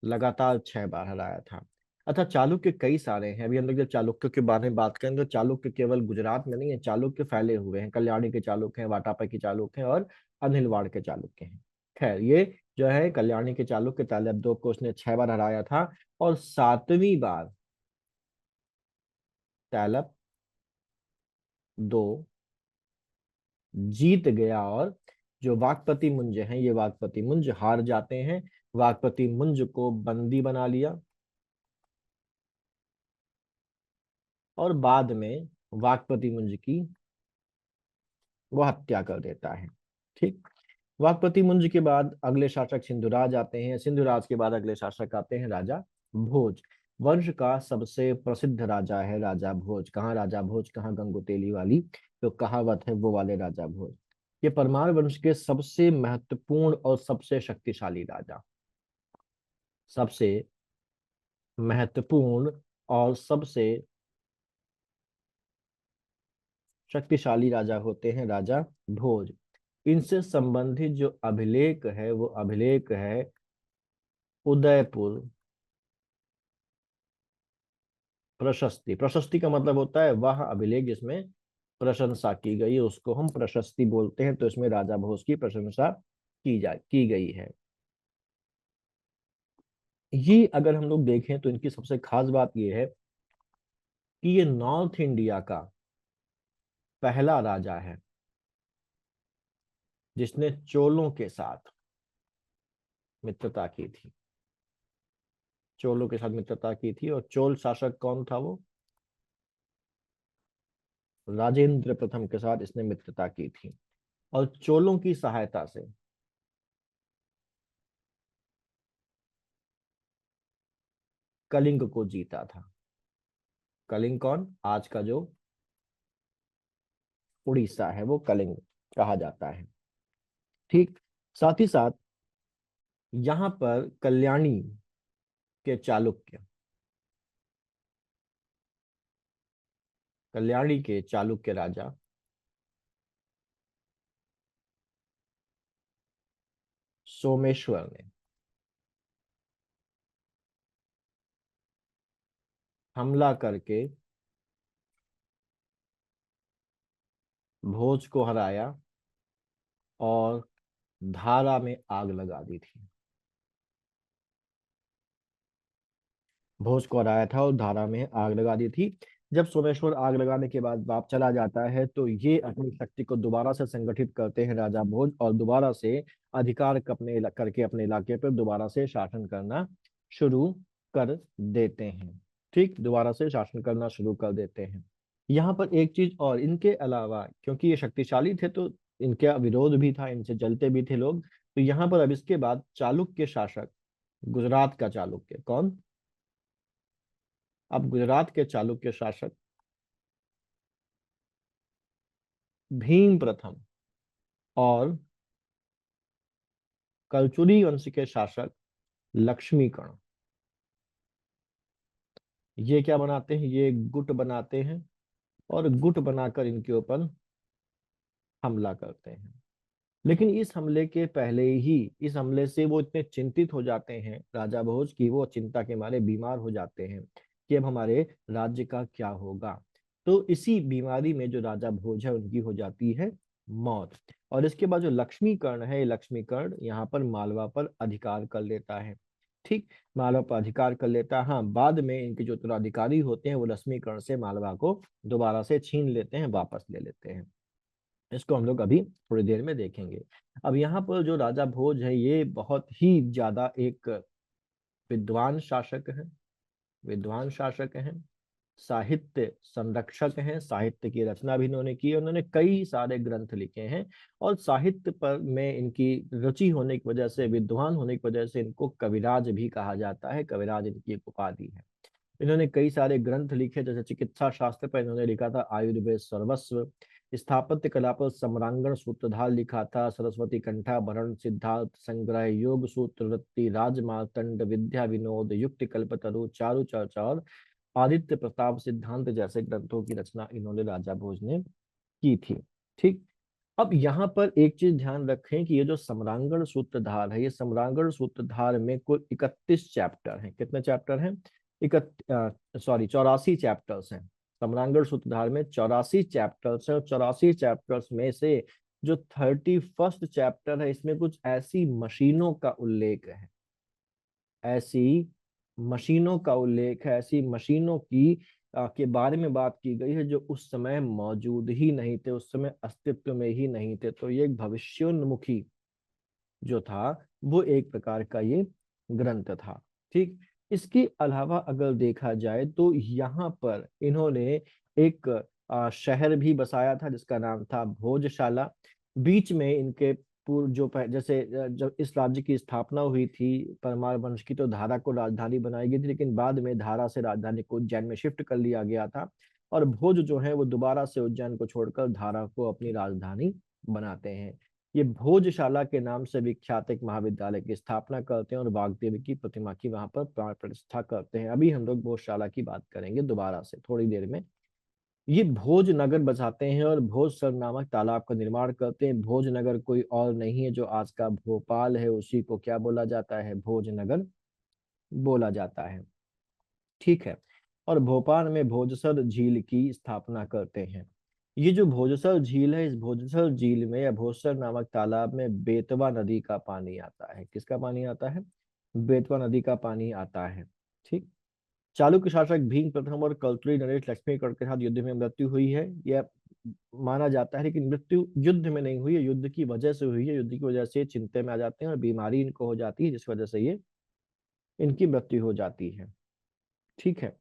लगातार 6 बार हराया था। अच्छा, चालुक्य कई सारे हैं। अभी हम लोग जब चालुक्य के बारे में बात करेंगे तो चालुक्य केवल गुजरात में नहीं है, चालुक्य फैले हुए हैं। कल्याणी के चालुक्य हैं, वाटापा के चालुक्य हैं और अनिलवाड़ के चालुक्य हैं। खैर, ये जो है कल्याणी के चालुक्य तालब दो को उसने 6 बार हराया था। और 7वीं बार तालब दो जीत गया और जो वाकपति मुंज हैं, ये वाकपति मुंज हार जाते हैं। वाकपति मुंज को बंदी बना लिया और बाद में वाकपति मुंज की वो हत्या कर देता है। ठीक। वाकपति मुंज के बाद अगले शासक सिंधुराज आते हैं। सिंधुराज के बाद अगले शासक आते हैं राजा भोज। वंश का सबसे प्रसिद्ध राजा है राजा भोज। कहाँ राजा भोज, कहाँ गंगोतेली वाली तो कहावत है, वो वाले राजा भोज। ये परमार वंश के सबसे महत्वपूर्ण और सबसे शक्तिशाली राजा, सबसे महत्वपूर्ण और सबसे शक्तिशाली राजा होते हैं राजा भोज। इनसे संबंधित जो अभिलेख है वो अभिलेख है उदयपुर प्रशस्ति। प्रशस्ति का मतलब होता है वह अभिलेख जिसमें प्रशंसा की गई है, उसको हम प्रशस्ति बोलते हैं। तो इसमें राजा भोज की प्रशंसा की गई है। ये अगर हम लोग देखें तो इनकी सबसे खास बात ये है कि ये नॉर्थ इंडिया का पहला राजा है जिसने चोलों के साथ मित्रता की थी। चोलों के साथ मित्रता की थी। और चोल शासक कौन था, वो राजेंद्र प्रथम के साथ इसने मित्रता की थी। और चोलों की सहायता से कलिंग को जीता था। कलिंग कौन, आज का जो उड़ीसा है वो कलिंग कहा जाता है। ठीक। साथ ही साथ यहाँ पर कल्याणी के चालुक्य, कल्याणी के चालुक्य राजा सोमेश्वर ने हमला करके भोज को हराया और धारा में आग लगा दी थी। भोज को हराया था और धारा में आग लगा दी थी। जब सोमेश्वर आग लगाने के बाद वाप चला जाता है तो ये अपनी शक्ति को दोबारा से संगठित करते हैं राजा भोज, और दोबारा से अधिकार करके अपने इलाके पर दोबारा से शासन करना शुरू कर देते हैं। ठीक, दोबारा से शासन करना शुरू कर देते हैं। यहाँ पर एक चीज और, इनके अलावा क्योंकि ये शक्तिशाली थे तो इनका विरोध भी था, इनसे जलते भी थे लोग। तो यहाँ पर अब इसके बाद चालुक्य शासक, गुजरात का चालुक्य कौन, अब गुजरात के चालुक्य शासक भीम प्रथम और कलचुरी वंश के शासक लक्ष्मीकर्ण, ये क्या बनाते हैं, ये गुट बनाते हैं और गुट बनाकर इनके ऊपर हमला करते हैं। लेकिन इस हमले के पहले ही, इस हमले से वो इतने चिंतित हो जाते हैं राजा भोज की, वो चिंता के मारे बीमार हो जाते हैं कि अब हमारे राज्य का क्या होगा। तो इसी बीमारी में जो राजा भोज है उनकी हो जाती है मौत। और इसके बाद जो लक्ष्मीकर्ण है, ये लक्ष्मीकर्ण यहाँ पर मालवा पर अधिकार कर लेता है। ठीक, मालवा पर अधिकार कर लेता है। हाँ, बाद में इनके जो उत्तराधिकारी होते हैं वो लक्ष्मीकर्ण से मालवा को दोबारा से छीन लेते हैं, वापस ले लेते हैं। इसको हम लोग अभी थोड़ी देर में देखेंगे। अब यहाँ पर जो राजा भोज है ये बहुत ही ज्यादा एक विद्वान शासक है, विद्वान शासक हैं, साहित्य संरक्षक हैं, साहित्य की रचना भी इन्होंने की है, उन्होंने कई सारे ग्रंथ लिखे हैं। और साहित्य पर में इनकी रुचि होने की वजह से, विद्वान होने की वजह से इनको कविराज भी कहा जाता है, कविराज इनकी एक उपाधि है। इन्होंने कई सारे ग्रंथ लिखे, जैसे चिकित्सा शास्त्र पर इन्होंने लिखा था आयुर्वेद सर्वस्व, स्थापत्य कला पर सम्रांगण सूत्रधार लिखा था, सरस्वती कंठाभरण, सिद्धार्थ संग्रह, योग सूत्र वृत्ति, राजमार्तंड, विद्या विनोद, युक्ति कल्पतरु, चारु चर्चा और आदित्य प्रताप सिद्धांत जैसे ग्रंथों की रचना इन्होंने राजा भोज ने की थी। ठीक, अब यहाँ पर एक चीज ध्यान रखें कि ये जो सम्रांगण सूत्रधार है, ये सम्रांगण सूत्रधार में कुल 31 चैप्टर हैं। कितने चैप्टर हैं, इकत सॉरी 84 चैप्टर्स हैं। सम्रांगण सूत्रधार में 84 चैप्टर्स हैं, और 84 चैप्टर्स में से जो 31st चैप्टर है इसमें कुछ ऐसी मशीनों का उल्लेख है, ऐसी मशीनों का उल्लेख है, ऐसी मशीनों की के बारे में बात की गई है जो उस समय मौजूद ही नहीं थे, उस समय अस्तित्व में ही नहीं थे। तो ये एक भविष्योन्मुखी जो था वो एक प्रकार का ये ग्रंथ था। ठीक, इसके अलावा अगर देखा जाए तो यहाँ पर इन्होंने एक शहर भी बसाया था जिसका नाम था भोजशाला। बीच में इनके पूर्व जो जैसे जब इस राज्य की स्थापना हुई थी परमार वंश की, तो धारा को राजधानी बनाई गई थी, लेकिन बाद में धारा से राजधानी को उज्जैन में शिफ्ट कर लिया गया था। और भोज जो है वो दोबारा से उज्जैन को छोड़कर धारा को अपनी राजधानी बनाते हैं। ये भोजशाला के नाम से विख्यात एक महाविद्यालय की स्थापना करते हैं और वाग्देवी की प्रतिमा की वहां पर प्राण प्रतिष्ठा करते हैं। अभी हम लोग भोजशाला की बात करेंगे दोबारा से थोड़ी देर में। ये भोज नगर बसाते हैं और भोजसर नामक तालाब का निर्माण करते हैं। भोजनगर कोई और नहीं है, जो आज का भोपाल है उसी को क्या बोला जाता है, भोजनगर बोला जाता है। ठीक है, और भोपाल में भोजसर झील की स्थापना करते हैं। ये जो भोजसर झील है, इस भोजसर झील में या भोजसर नामक तालाब में बेतवा नदी का पानी आता है। किसका पानी आता है, बेतवा नदी का पानी आता है। ठीक, चालुक्य शासक भीम प्रथम और कलतुरी नरेश लक्ष्मीगढ़ के साथ युद्ध में मृत्यु हुई है, यह माना जाता है। लेकिन मृत्यु युद्ध में नहीं हुई है, युद्ध की वजह से हुई है। युद्ध की वजह से चिंता में आ जाते हैं और बीमारी इनको हो जाती है, जिस वजह से ये इनकी मृत्यु हो जाती है। ठीक है,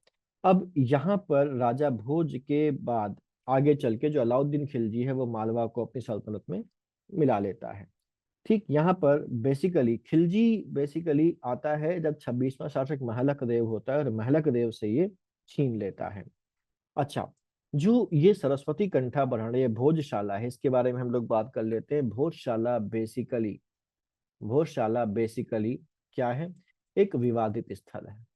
अब यहाँ पर राजा भोज के बाद आगे चल के जो अलाउद्दीन खिलजी है वो मालवा को अपनी सल्तनत में मिला लेता है। ठीक, यहाँ पर बेसिकली खिलजी बेसिकली आता है जब 26वां शासक महलक देव होता है और महलक देव से ये छीन लेता है। अच्छा, जो ये सरस्वती कंठाभरण ये भोजशाला है, इसके बारे में हम लोग बात कर लेते हैं। भोजशाला बेसिकली क्या है, एक विवादित स्थल है,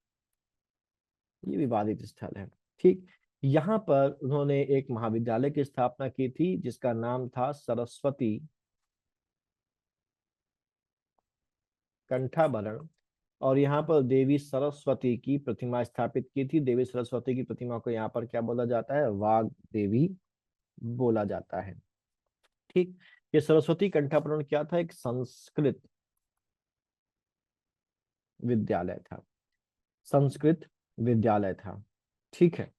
ये विवादित स्थल है। ठीक, यहाँ पर उन्होंने एक महाविद्यालय की स्थापना की थी जिसका नाम था सरस्वती कंठाभरण, और यहाँ पर देवी सरस्वती की प्रतिमा स्थापित की थी। देवी सरस्वती की प्रतिमा को यहाँ पर क्या बोला जाता है, वाग देवी बोला जाता है। ठीक, ये सरस्वती कंठाभरण क्या था, एक संस्कृत विद्यालय था, संस्कृत विद्यालय था। ठीक है,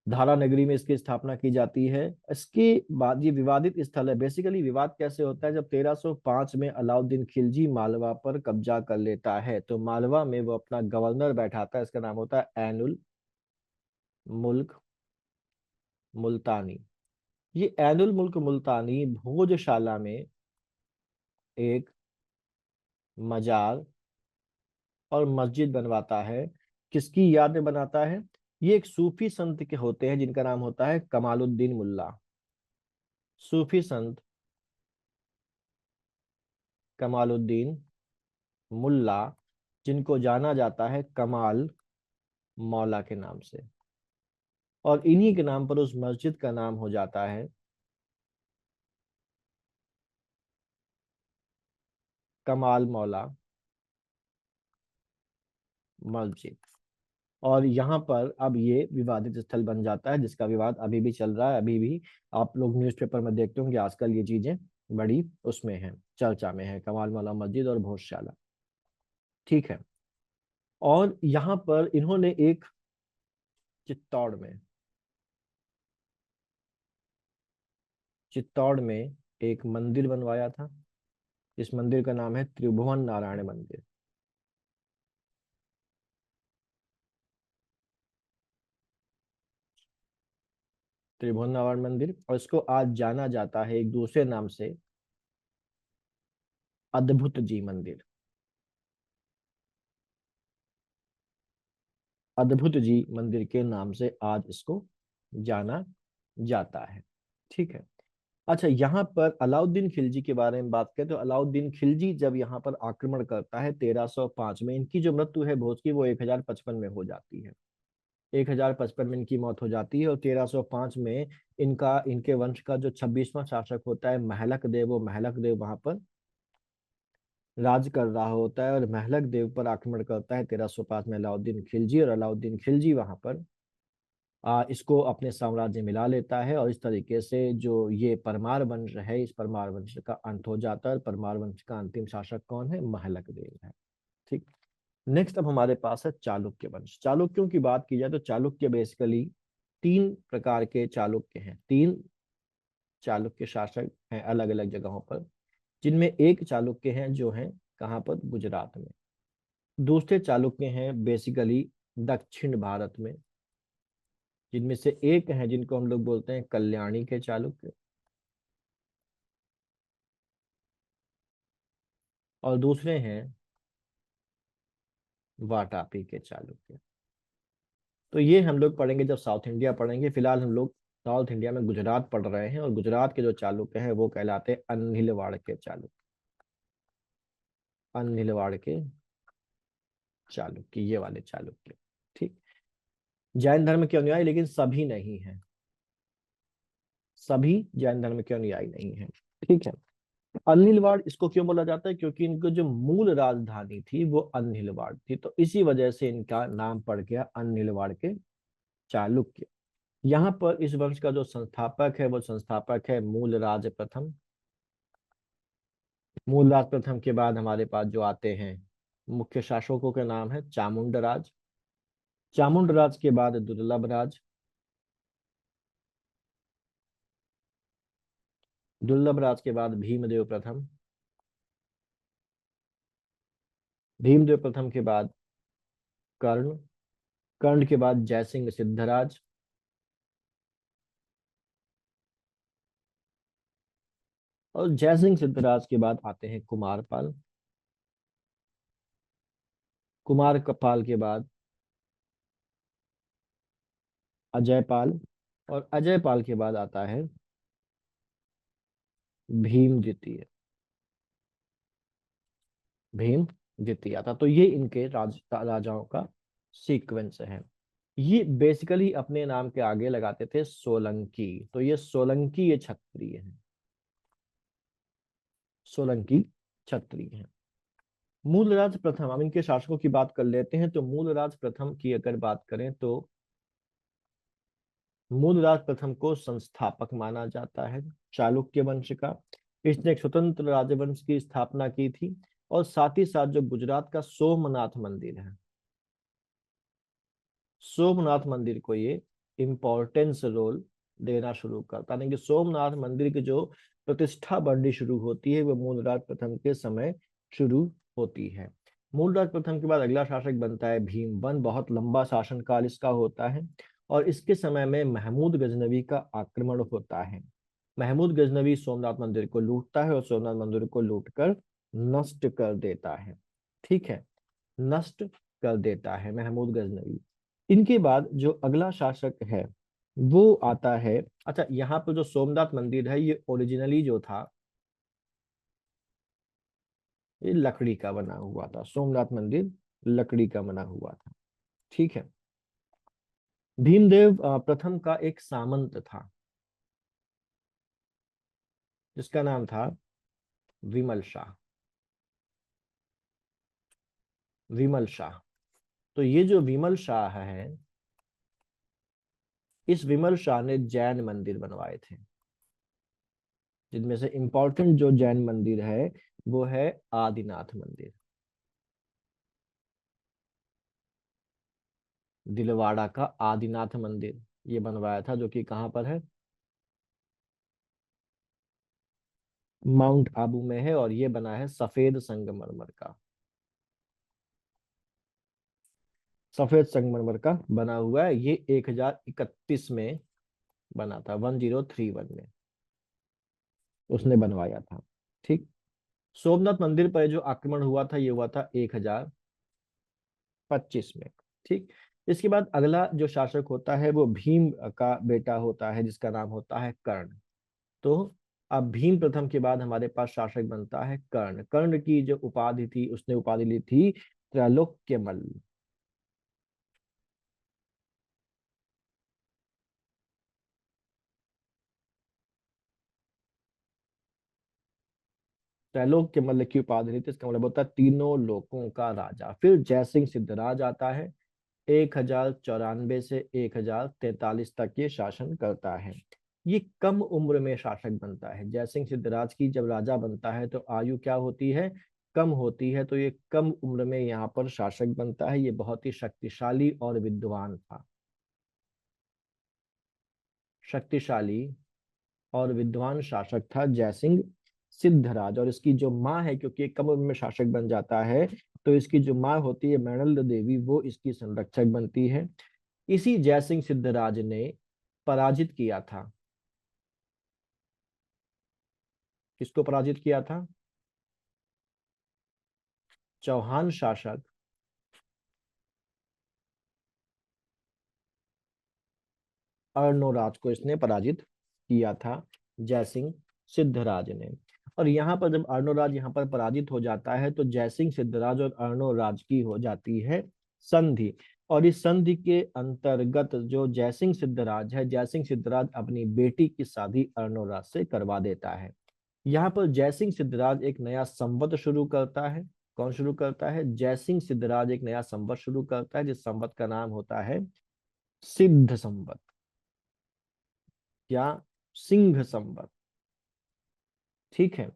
धारा नगरी में इसकी स्थापना की जाती है। इसके बाद ये विवादित स्थल है। बेसिकली विवाद कैसे होता है, जब 1305 में अलाउद्दीन खिलजी मालवा पर कब्जा कर लेता है तो मालवा में वो अपना गवर्नर बैठाता है, इसका नाम होता है ऐनुल मुल्क मुल्तानी। ये ऐनुल मुल्क मुल्तानी भोजशाला में एक मजार और मस्जिद बनवाता है। किसकी याद में बनाता है? ये एक सूफी संत के होते हैं जिनका नाम होता है कमालुद्दीन मुल्ला। सूफी संत कमालुद्दीन मुल्ला, जिनको जाना जाता है कमाल मौला के नाम से, और इन्हीं के नाम पर उस मस्जिद का नाम हो जाता है कमाल मौला मस्जिद। और यहाँ पर अब ये विवादित स्थल बन जाता है, जिसका विवाद अभी भी चल रहा है। अभी भी आप लोग न्यूज़पेपर में देखते होंगे आजकल ये चीजें बड़ी उसमें है, चर्चा में है, कमाल मौला मस्जिद और भोजशाला। ठीक है। और यहाँ पर इन्होंने एक चित्तौड़ में एक मंदिर बनवाया था। इस मंदिर का नाम है त्रिभुवन नारायण मंदिर। त्रिभुवन नारायण मंदिर, और इसको आज जाना जाता है एक दूसरे नाम से, अद्भुत जी मंदिर। अद्भुत जी मंदिर के नाम से आज इसको जाना जाता है। ठीक है। अच्छा, यहाँ पर अलाउद्दीन खिलजी के बारे में बात करें तो अलाउद्दीन खिलजी जब यहाँ पर आक्रमण करता है 1305 में, इनकी जो मृत्यु है भोज की वो 1055 में हो जाती है। 1055 में इनकी मौत हो जाती है। और 1305 में इनका इनके वंश का जो 26वां शासक होता है महलक देव, वो महलक देव वहां पर राज कर रहा होता है, और महलक देव पर आक्रमण करता है 1305 में अलाउद्दीन खिलजी। और अलाउद्दीन खिलजी वहां पर इसको अपने साम्राज्य में मिला लेता है, और इस तरीके से जो ये परमार वंश है, इस परमार वंश का अंत हो जाता है। और परमार वंश का अंतिम शासक कौन है? महलक देव है। ठीक। नेक्स्ट अब हमारे पास है चालुक्य वंश। चालुक्यों की बात की जाए तो चालुक्य बेसिकली तीन प्रकार के चालुक्य हैं। तीन चालुक्य शासक हैं अलग अलग जगहों पर, जिनमें एक चालुक्य हैं जो हैं कहाँ पर? गुजरात में। दूसरे चालुक्य हैं बेसिकली दक्षिण भारत में, जिनमें से एक हैं जिनको हम लोग बोलते हैं कल्याणी के चालुक्य, और दूसरे हैं वाटापी के चालुक्य। तो ये हम लोग पढ़ेंगे जब साउथ इंडिया पढ़ेंगे। फिलहाल हम लोग साउथ इंडिया में गुजरात पढ़ रहे हैं, और गुजरात के जो चालुक्य हैं वो कहलाते हैं अन्हिलवाड़ के चालुक्य। अन्हिलवाड़ के चालुक्य, ये वाले चालुक्य। ठीक। जैन धर्म के अनुयायी, लेकिन सभी नहीं है, सभी जैन धर्म के अनुयायी नहीं है। ठीक है। अन्हिलवाड़ इसको क्यों बोला जाता है? क्योंकि इनको जो मूल राजधानी थी वो अन्हिलवाड़ थी, तो इसी वजह से इनका नाम पड़ गया अन्हिलवाड़ के चालुक्य। यहाँ पर इस वंश का जो संस्थापक है वो संस्थापक है मूलराज प्रथम। मूलराज प्रथम के बाद हमारे पास जो आते हैं मुख्य शासकों के नाम है चामुंड राज। चामुंड राज के बाद दुर्लभ राज। दुर्लभ राज के बाद भीमदेव प्रथम। भीमदेव प्रथम के बाद कर्ण। कर्ण के बाद जयसिंह सिद्धराज। और जयसिंह सिद्धराज के बाद आते हैं कुमारपाल। कुमारपाल के बाद अजयपाल। और अजयपाल के बाद आता है भीम द्वितीय। भीम द्वितीय आता, तो ये इनके राजाओं का सीक्वेंस है। ये बेसिकली अपने नाम के आगे लगाते थे सोलंकी, तो ये सोलंकी ये क्षत्रिय हैं। सोलंकी क्षत्रिय हैं। मूलराज प्रथम, हम इनके शासकों की बात कर लेते हैं। तो मूलराज प्रथम की अगर बात करें तो मूलराज प्रथम को संस्थापक माना जाता है चालुक्य वंश का। इसने एक स्वतंत्र राजवंश की स्थापना की थी, और साथ ही साथ जो गुजरात का सोमनाथ मंदिर है, सोमनाथ मंदिर को ये इम्पोर्टेंस रोल देना शुरू करता है। यानी कि सोमनाथ मंदिर की जो प्रतिष्ठा बढ़नी शुरू होती है वो मूलराज प्रथम के समय शुरू होती है। मूलराज प्रथम के बाद अगला शासक बनता है भीमवन। बहुत लंबा शासनकाल इसका होता है और इसके समय में महमूद गजनवी का आक्रमण होता है। महमूद गजनवी सोमनाथ मंदिर को लूटता है और सोमनाथ मंदिर को लूटकर नष्ट कर देता है। ठीक है, नष्ट कर देता है महमूद गजनवी। इनके बाद जो अगला शासक है वो आता है, अच्छा यहाँ पर जो सोमनाथ मंदिर है ये ओरिजिनली जो था ये लकड़ी का बना हुआ था। सोमनाथ मंदिर लकड़ी का बना हुआ था। ठीक है। भीमदेव प्रथम का एक सामंत था जिसका नाम था विमल शाह। विमल शाह। तो ये जो विमल शाह है, इस विमल शाह ने जैन मंदिर बनवाए थे, जिनमें से इंपॉर्टेंट जो जैन मंदिर है वो है आदिनाथ मंदिर। दिलवाड़ा का आदिनाथ मंदिर ये बनवाया था, जो कि कहाँ पर है, माउंट आबू में है। और ये बना है सफेद संगमरमर का। सफेद संगमरमर का बना हुआ है। ये 1031 में बना था, 1031 में उसने बनवाया था। ठीक। सोमनाथ मंदिर पर जो आक्रमण हुआ था ये हुआ था 1025 में। ठीक। इसके बाद अगला जो शासक होता है वो भीम का बेटा होता है जिसका नाम होता है कर्ण। तो अब भीम प्रथम के बाद हमारे पास शासक बनता है कर्ण। कर्ण की जो उपाधि थी उसने उपाधि ली थी त्रैलोक्यमल। त्रैलोक्यमल की उपाधि ली थी, इसका मतलब होता है तीनों लोकों का राजा। फिर जयसिंह सिद्धराज आता है। 1094 से 1043 तक ये शासन करता है। ये कम उम्र में शासक बनता है। जयसिंह सिद्धराज की जब राजा बनता है तो आयु क्या होती है, कम होती है। तो ये कम उम्र में यहाँ पर शासक बनता है। ये बहुत ही शक्तिशाली और विद्वान था। शक्तिशाली और विद्वान शासक था जयसिंह सिद्धराज। और इसकी जो माँ है, क्योंकि कम उम्र में शासक बन जाता है तो इसकी जो माँ होती है मृणल देवी, वो इसकी संरक्षक बनती है। इसी जयसिंह सिद्धराज ने पराजित किया था। किसको पराजित किया था, चौहान शासक अर्णोराज को इसने पराजित किया था, जयसिंह सिद्धराज ने। और यहाँ पर जब अर्णोराज यहाँ पर पराजित हो जाता है तो जयसिंह सिद्धराज और अर्णोराज की हो जाती है संधि। और इस संधि के अंतर्गत जो जयसिंह सिद्धराज है, जयसिंह सिद्धराज अपनी बेटी की शादी अर्णोराज से करवा देता है। यहाँ पर जयसिंह सिद्धराज एक नया संवत शुरू करता है। कौन शुरू करता है, जयसिंह सिद्धराज एक नया संवत शुरू करता है जिस संवत का नाम होता है सिद्ध संवत या सिंह संवत। ठीक है,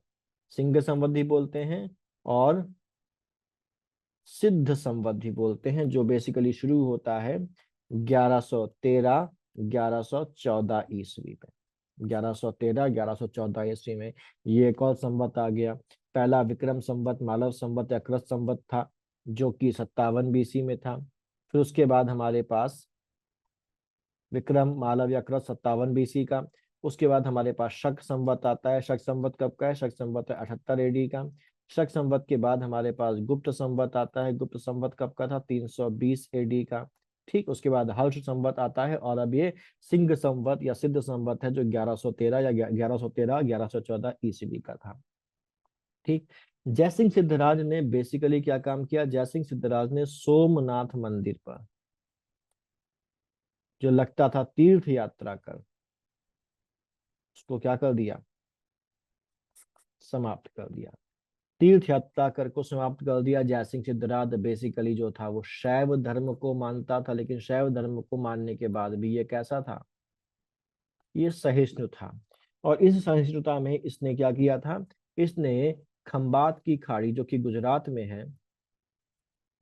सिंह संवत भी बोलते हैं और सिद्ध संवत भी बोलते हैं, जो बेसिकली शुरू होता है 1113 1114 ईस्वी पे। 1113 1114 ईस्वी में ये एक और संवत आ गया। पहला विक्रम संवत, मालव संवत या कृत संवत था, जो कि 57 बीसी में था। फिर उसके बाद हमारे पास विक्रम, मालव या कृत 57 बीसी का। उसके बाद हमारे पास शक संवत आता है। शक संवत कब का है, शक संवत है 78 एडी का। शक संवत के बाद हमारे पास गुप्त संवत आता है। गुप्त संवत कब का था, 320 एडी का। ठीक। उसके बाद हर्ष संवत आता है और अब ये सिंह संवत या सिद्ध संवत है, जो 1113 या 1113 1114 ईस्वी का था। ठीक। जयसिंह सिद्धराज ने बेसिकली क्या काम किया, जयसिंह सिद्धराज ने सोमनाथ मंदिर पर जो लगता था तीर्थ यात्रा कर, उसको क्या कर दिया, समाप्त कर दिया। तीर्थ यात्रा कर को समाप्त कर दिया। जयसिंह सिद्धराज बेसिकली जो था वो शैव धर्म को मानता था, लेकिन शैव धर्म को मानने के बाद भी ये कैसा था, ये सहिष्णु था। और इस सहिष्णुता में इसने क्या किया था, इसने खंबात की खाड़ी जो कि गुजरात में है,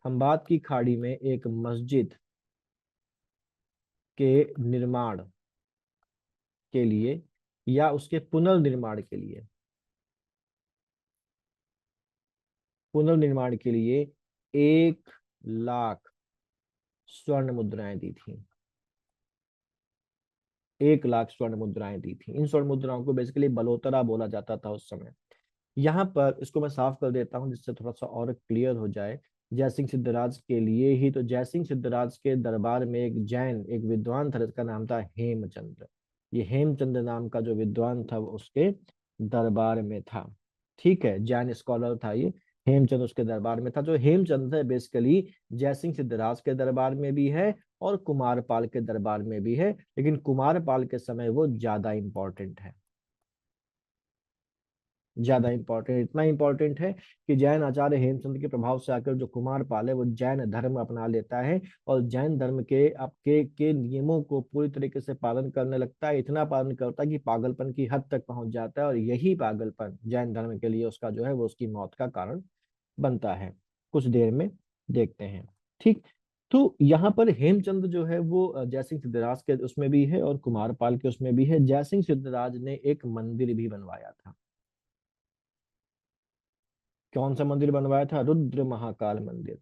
खंबात की खाड़ी में एक मस्जिद के निर्माण के लिए या उसके पुनर्निर्माण के लिए, पुनर्निर्माण के लिए 1 लाख स्वर्ण मुद्राएं दी थी। 1 लाख स्वर्ण मुद्राएं दी थी। इन स्वर्ण मुद्राओं को बेसिकली बलोतरा बोला जाता था उस समय। यहाँ पर इसको मैं साफ कर देता हूँ जिससे थोड़ा सा और क्लियर हो जाए। जयसिंह सिद्धराज के लिए ही तो जयसिंह सिद्धराज के दरबार में एक जैन एक विद्वान था जिसका नाम था हेमचंद्र। ये हेमचंद्र नाम का जो विद्वान था वो उसके दरबार में था। ठीक है, जैन स्कॉलर था ये। हेमचंद उसके दरबार में था। जो हेमचंद है बेसिकली जयसिंह सिद्धराज के दरबार में भी है और कुमारपाल के दरबार में भी है, लेकिन कुमारपाल के समय वो ज्यादा इंपॉर्टेंट है। ज्यादा इंपॉर्टेंट, इतना इंपॉर्टेंट है कि जैन आचार्य हेमचंद के प्रभाव से आकर जो कुमारपाल है वो जैन धर्म अपना लेता है और जैन धर्म के आपके के नियमों को पूरी तरीके से पालन करने लगता है। इतना पालन करता है कि पागलपन की हद तक पहुंच जाता है और यही पागलपन जैन धर्म के लिए उसका जो है वो उसकी मौत का कारण बनता है। कुछ देर में देखते हैं। ठीक। तो यहाँ पर हेमचंद जो है वो जयसिंह सिद्धराज के उसमें भी है और कुमारपाल के उसमें भी है। जयसिंह सिद्धराज ने एक मंदिर भी बनवाया था। कौन सा मंदिर बनवाया था? रुद्र महाकाल मंदिर।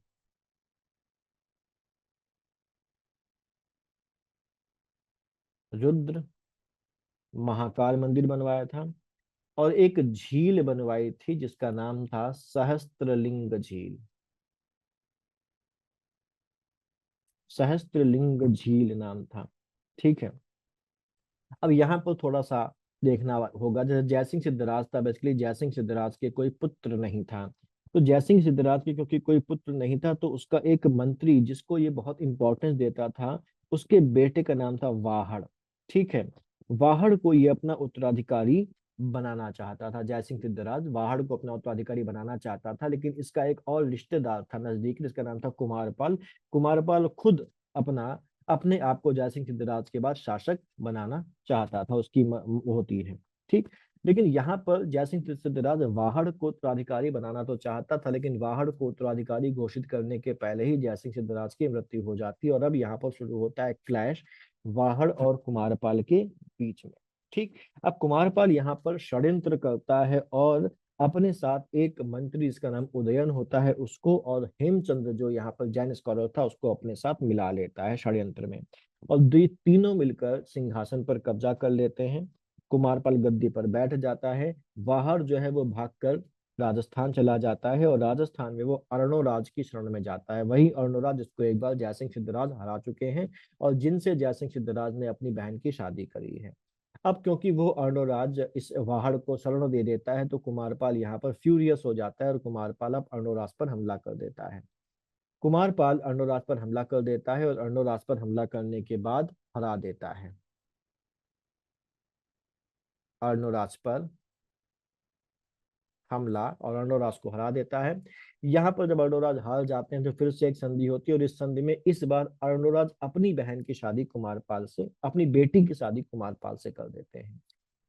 रुद्र महाकाल मंदिर बनवाया था और एक झील बनवाई थी जिसका नाम था सहस्त्रलिंग झील। सहस्त्रलिंग झील नाम था। ठीक है। अब यहाँ पर थोड़ा सा देखना होगा। जैसे जयसिंह सिद्धराज था, बेसिकली जयसिंह सिद्धराज के कोई पुत्र नहीं था। तो जयसिंह सिद्धराज के क्योंकि कोई पुत्र नहीं था तो उसका एक मंत्री जिसको ये बहुत इंपॉर्टेंस देता था, उसके बेटे का नाम था वाहड़। ठीक है। वाहड़ को ये अपना उत्तराधिकारी बनाना चाहता था। जयसिंह सिद्धराज वाहड़ को अपना उत्तराधिकारी बनाना चाहता था, लेकिन इसका एक और रिश्तेदार था नजदीक, जिसका नाम था कुमारपाल। कुमारपाल खुद अपना अपने आप को जयसिंह सिद्धराज के बाद शासक बनाना चाहता था, उसकी होती है। ठीक। लेकिन यहाँ पर जयसिंह सिद्धराज वाहड़ को उत्तराधिकारी बनाना तो चाहता था, लेकिन वाहड़ को उत्तराधिकारी घोषित करने के पहले ही जयसिंह सिद्धराज की मृत्यु हो जाती है और अब यहाँ पर शुरू होता है क्लैश वाहड़ और कुमारपाल के बीच में। ठीक। अब कुमारपाल यहाँ पर षड्यंत्र करता है और अपने साथ एक मंत्री जिसका नाम उदयन होता है उसको और हेमचंद्र जो यहाँ पर जैन स्कॉलर था उसको अपने साथ मिला लेता है षड्यंत्र में। और तीनों मिलकर सिंहासन पर कब्जा कर लेते हैं। कुमारपाल गद्दी पर बैठ जाता है। वाहड़ जो है वो भागकर राजस्थान चला जाता है और राजस्थान में वो अर्णोराज की शरण में जाता है। वही अर्णोराज जिसको एक बार जयसिंह सिद्धराज हरा चुके हैं और जिनसे जयसिंह सिद्धराज ने अपनी बहन की शादी करी है। अब क्योंकि वो अर्णोराज इस वाहड़ को शरण दे देता है तो कुमारपाल यहाँ पर फ्यूरियस हो जाता है और कुमारपाल अब अर्णोराज पर हमला कर देता है। कुमारपाल अर्णोराज पर हमला कर देता है और अर्णोराज पर हमला करने के बाद हरा देता है। अर्णोराज पर हमला और अर्णोराज को हरा देता है। यहाँ पर जब अर्णोराज हार जाते हैं तो फिर से एक संधि होती है और इस संधि में इस बार अर्णोराज अपनी बहन की शादी कुमारपाल से, अपनी बेटी की शादी कुमारपाल से कर देते हैं।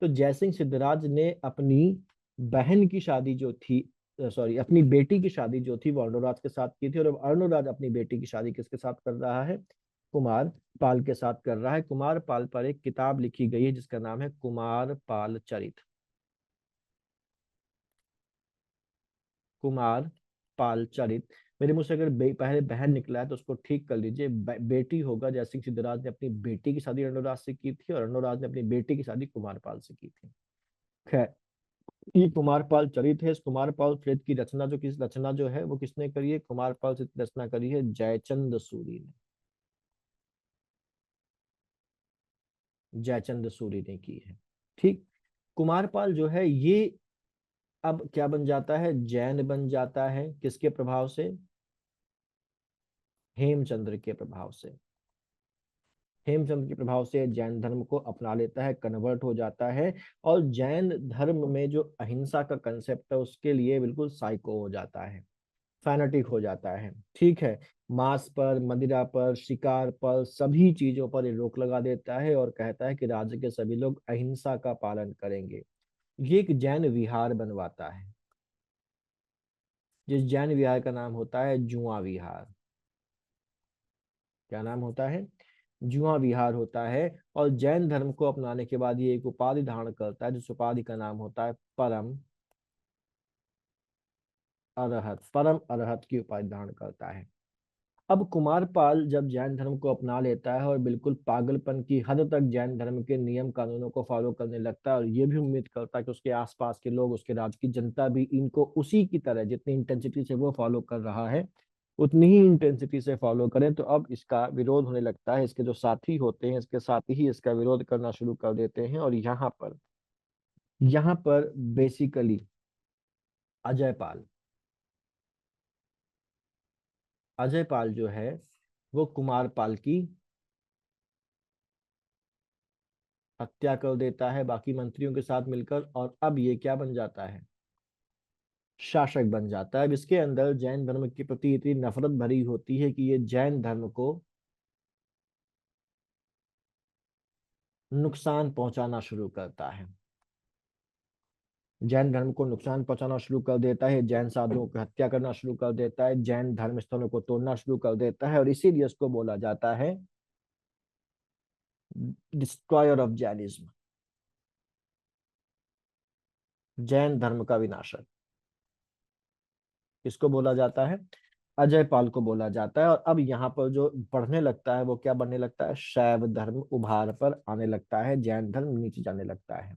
तो जयसिंह सिद्धराज ने अपनी बहन की शादी जो थी, सॉरी, अपनी बेटी की शादी जो थी वो अर्णोराज के साथ की थी और अब अर्णोराज अपनी बेटी की शादी किसके साथ कर रहा है? कुमार पाल के साथ कर रहा है। कुमार पाल पर एक किताब लिखी गई है जिसका नाम है कुमार पाल चरित। कुमार पाल चरित। मेरे मुंह से अगर पहले बहन निकला है तो उसको ठीक कर लीजिए। बेटी होगा। जयसिंह सिद्धराज ने अपनी बेटी की शादी अर्णोराज से की थी और अर्णोराज ने अपनी बेटी की शादी कुमारपाल से की थी। खैर, ये कुमारपाल चरित है। इस कुमारपाल चरित की रचना जो है वो किसने करी है? कुमारपाल चरित रचना करी है जयचंद सूरी ने। जयचंद सूरी ने की है। ठीक। कुमारपाल जो है ये अब क्या बन जाता है? जैन बन जाता है। किसके प्रभाव से? हेमचंद्र के प्रभाव से। हेमचंद्र के प्रभाव से जैन धर्म को अपना लेता है, कन्वर्ट हो जाता है और जैन धर्म में जो अहिंसा का कंसेप्ट है उसके लिए बिल्कुल साइको हो जाता है, फैनेटिक हो जाता है। ठीक है। मांस पर, मदिरा पर, शिकार पर, सभी चीजों पर ये रोक लगा देता है और कहता है कि राज्य के सभी लोग अहिंसा का पालन करेंगे। ये एक जैन विहार बनवाता है। जिस जैन विहार का नाम होता है जुआ विहार। क्या नाम होता है? जुआ विहार होता है। और जैन धर्म को अपनाने के बाद ये एक उपाधि धारण करता है, जिस उपाधि का नाम होता है परम अरहत। परम अरहत की उपाधि धारण करता है। अब कुमारपाल जब जैन धर्म को अपना लेता है और बिल्कुल पागलपन की हद तक जैन धर्म के नियम कानूनों को फॉलो करने लगता है, और ये भी उम्मीद करता है कि उसके आसपास के लोग, उसके राज्य की जनता भी इनको उसी की तरह जितनी इंटेंसिटी से वो फॉलो कर रहा है उतनी ही इंटेंसिटी से फॉलो करें, तो अब इसका विरोध होने लगता है। इसके जो साथी होते हैं इसके साथी ही इसका विरोध करना शुरू कर देते हैं। और यहाँ पर बेसिकली अजय पाल अजय पाल जो है वो कुमारपाल की हत्या कर देता है बाकी मंत्रियों के साथ मिलकर। और अब ये क्या बन जाता है, शासक बन जाता है। अब इसके अंदर जैन धर्म के प्रति इतनी नफरत भरी होती है कि ये जैन धर्म को नुकसान पहुंचाना शुरू करता है। जैन धर्म को नुकसान पहुंचाना शुरू कर देता है, जैन साधुओं की हत्या करना शुरू कर देता है, जैन धर्म स्थलों को तोड़ना शुरू कर देता है। और इसीलिए उसको बोला जाता है डिस्ट्रॉयर ऑफ जैनिज्म, जैन धर्म का विनाशक। किसको बोला जाता है, अजय पाल को बोला जाता है। और अब यहाँ पर जो बढ़ने लगता है वो क्या बनने लगता है, शैव धर्म उभार पर आने लगता है, जैन धर्म नीचे जाने लगता है।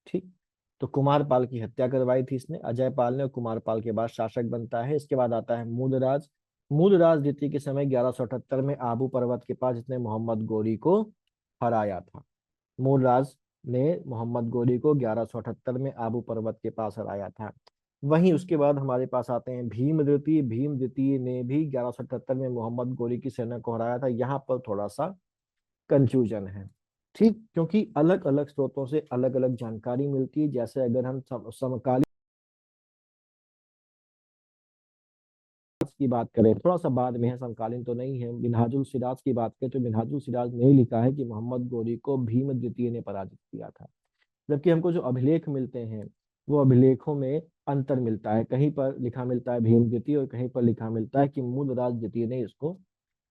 ठीक। तो कुमारपाल की हत्या करवाई थी इसने, अजय पाल ने। और कुमारपाल के बाद शासक बनता है। इसके बाद आता है मूलराज। मूलराज द्वितीय के समय 1178 में आबू पर्वत के पास जिसने मोहम्मद गोरी को हराया था। मूलराज ने मोहम्मद गोरी को 1178 में आबू पर्वत के पास हराया था। वहीं उसके बाद हमारे पास आते हैं भीम द्वितीय। भीम द्वितीय ने भी 1177 में मोहम्मद गोरी की सेना को हराया था। यहाँ पर थोड़ा सा कंफ्यूजन है। ठीक, क्योंकि अलग अलग स्रोतों से अलग अलग जानकारी मिलती है। जैसे अगर हम समकालीन की बात करें, थोड़ा सा बाद में है, समकालीन तो नहीं है, मिनहाजुल सिराज की बात करें तो मिनहाजुल सिराज ने लिखा है कि मोहम्मद गोरी को भीम द्वितीय ने पराजित किया था। जबकि हमको जो अभिलेख मिलते हैं वो अभिलेखों में अंतर मिलता है। कहीं पर लिखा मिलता है भीम द्वितीय और कहीं पर लिखा मिलता है कि मूलराज द्वितीय ने इसको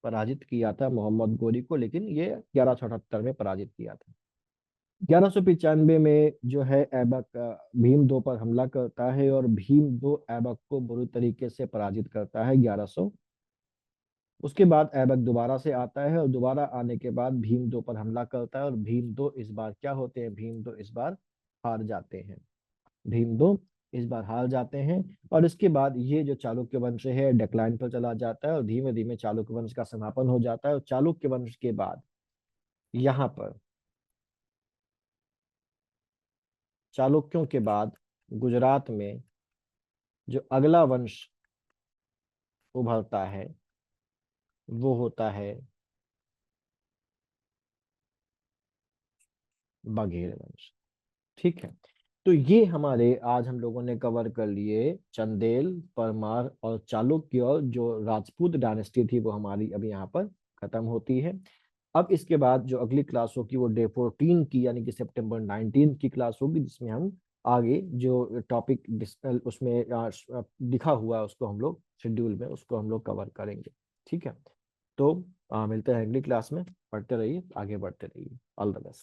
पराजित किया था मोहम्मद गोरी को, लेकिन ये 1178 में पराजित किया था। 1195 में जो है ऐबक भीम दो पर हमला करता है और भीम दो ऐबक को बुरी तरीके से पराजित करता है 1100। उसके बाद ऐबक दोबारा से आता है और दोबारा आने के बाद भीम दो पर हमला करता है और भीम दो इस बार क्या होते हैं, भीम दो इस बार हार जाते हैं। भीम दो इस बार हार जाते हैं। और इसके बाद ये जो चालुक्य वंश है डेक्लाइन पर चला जाता है और धीमे धीमे चालुक्य वंश का समापन हो जाता है। और चालुक्य वंश के बाद यहाँ पर चालुक्यों के बाद गुजरात में जो अगला वंश उभरता है वो होता है बघेल वंश। ठीक है। तो ये हमारे आज हम लोगों ने कवर कर लिए चंदेल, परमार और चालुक्य। और जो राजपूत डायनेस्टी थी वो हमारी अभी यहाँ पर खत्म होती है। अब इसके बाद जो अगली क्लास होगी वो डे 14 की यानी कि सितंबर 19 की क्लास होगी, जिसमें हम आगे जो टॉपिक उसमें लिखा हुआ है उसको हम लोग शेड्यूल में उसको हम लोग कवर करेंगे। ठीक है। तो मिलते हैं अगली क्लास में। पढ़ते रहिए, आगे बढ़ते रहिए। All the best.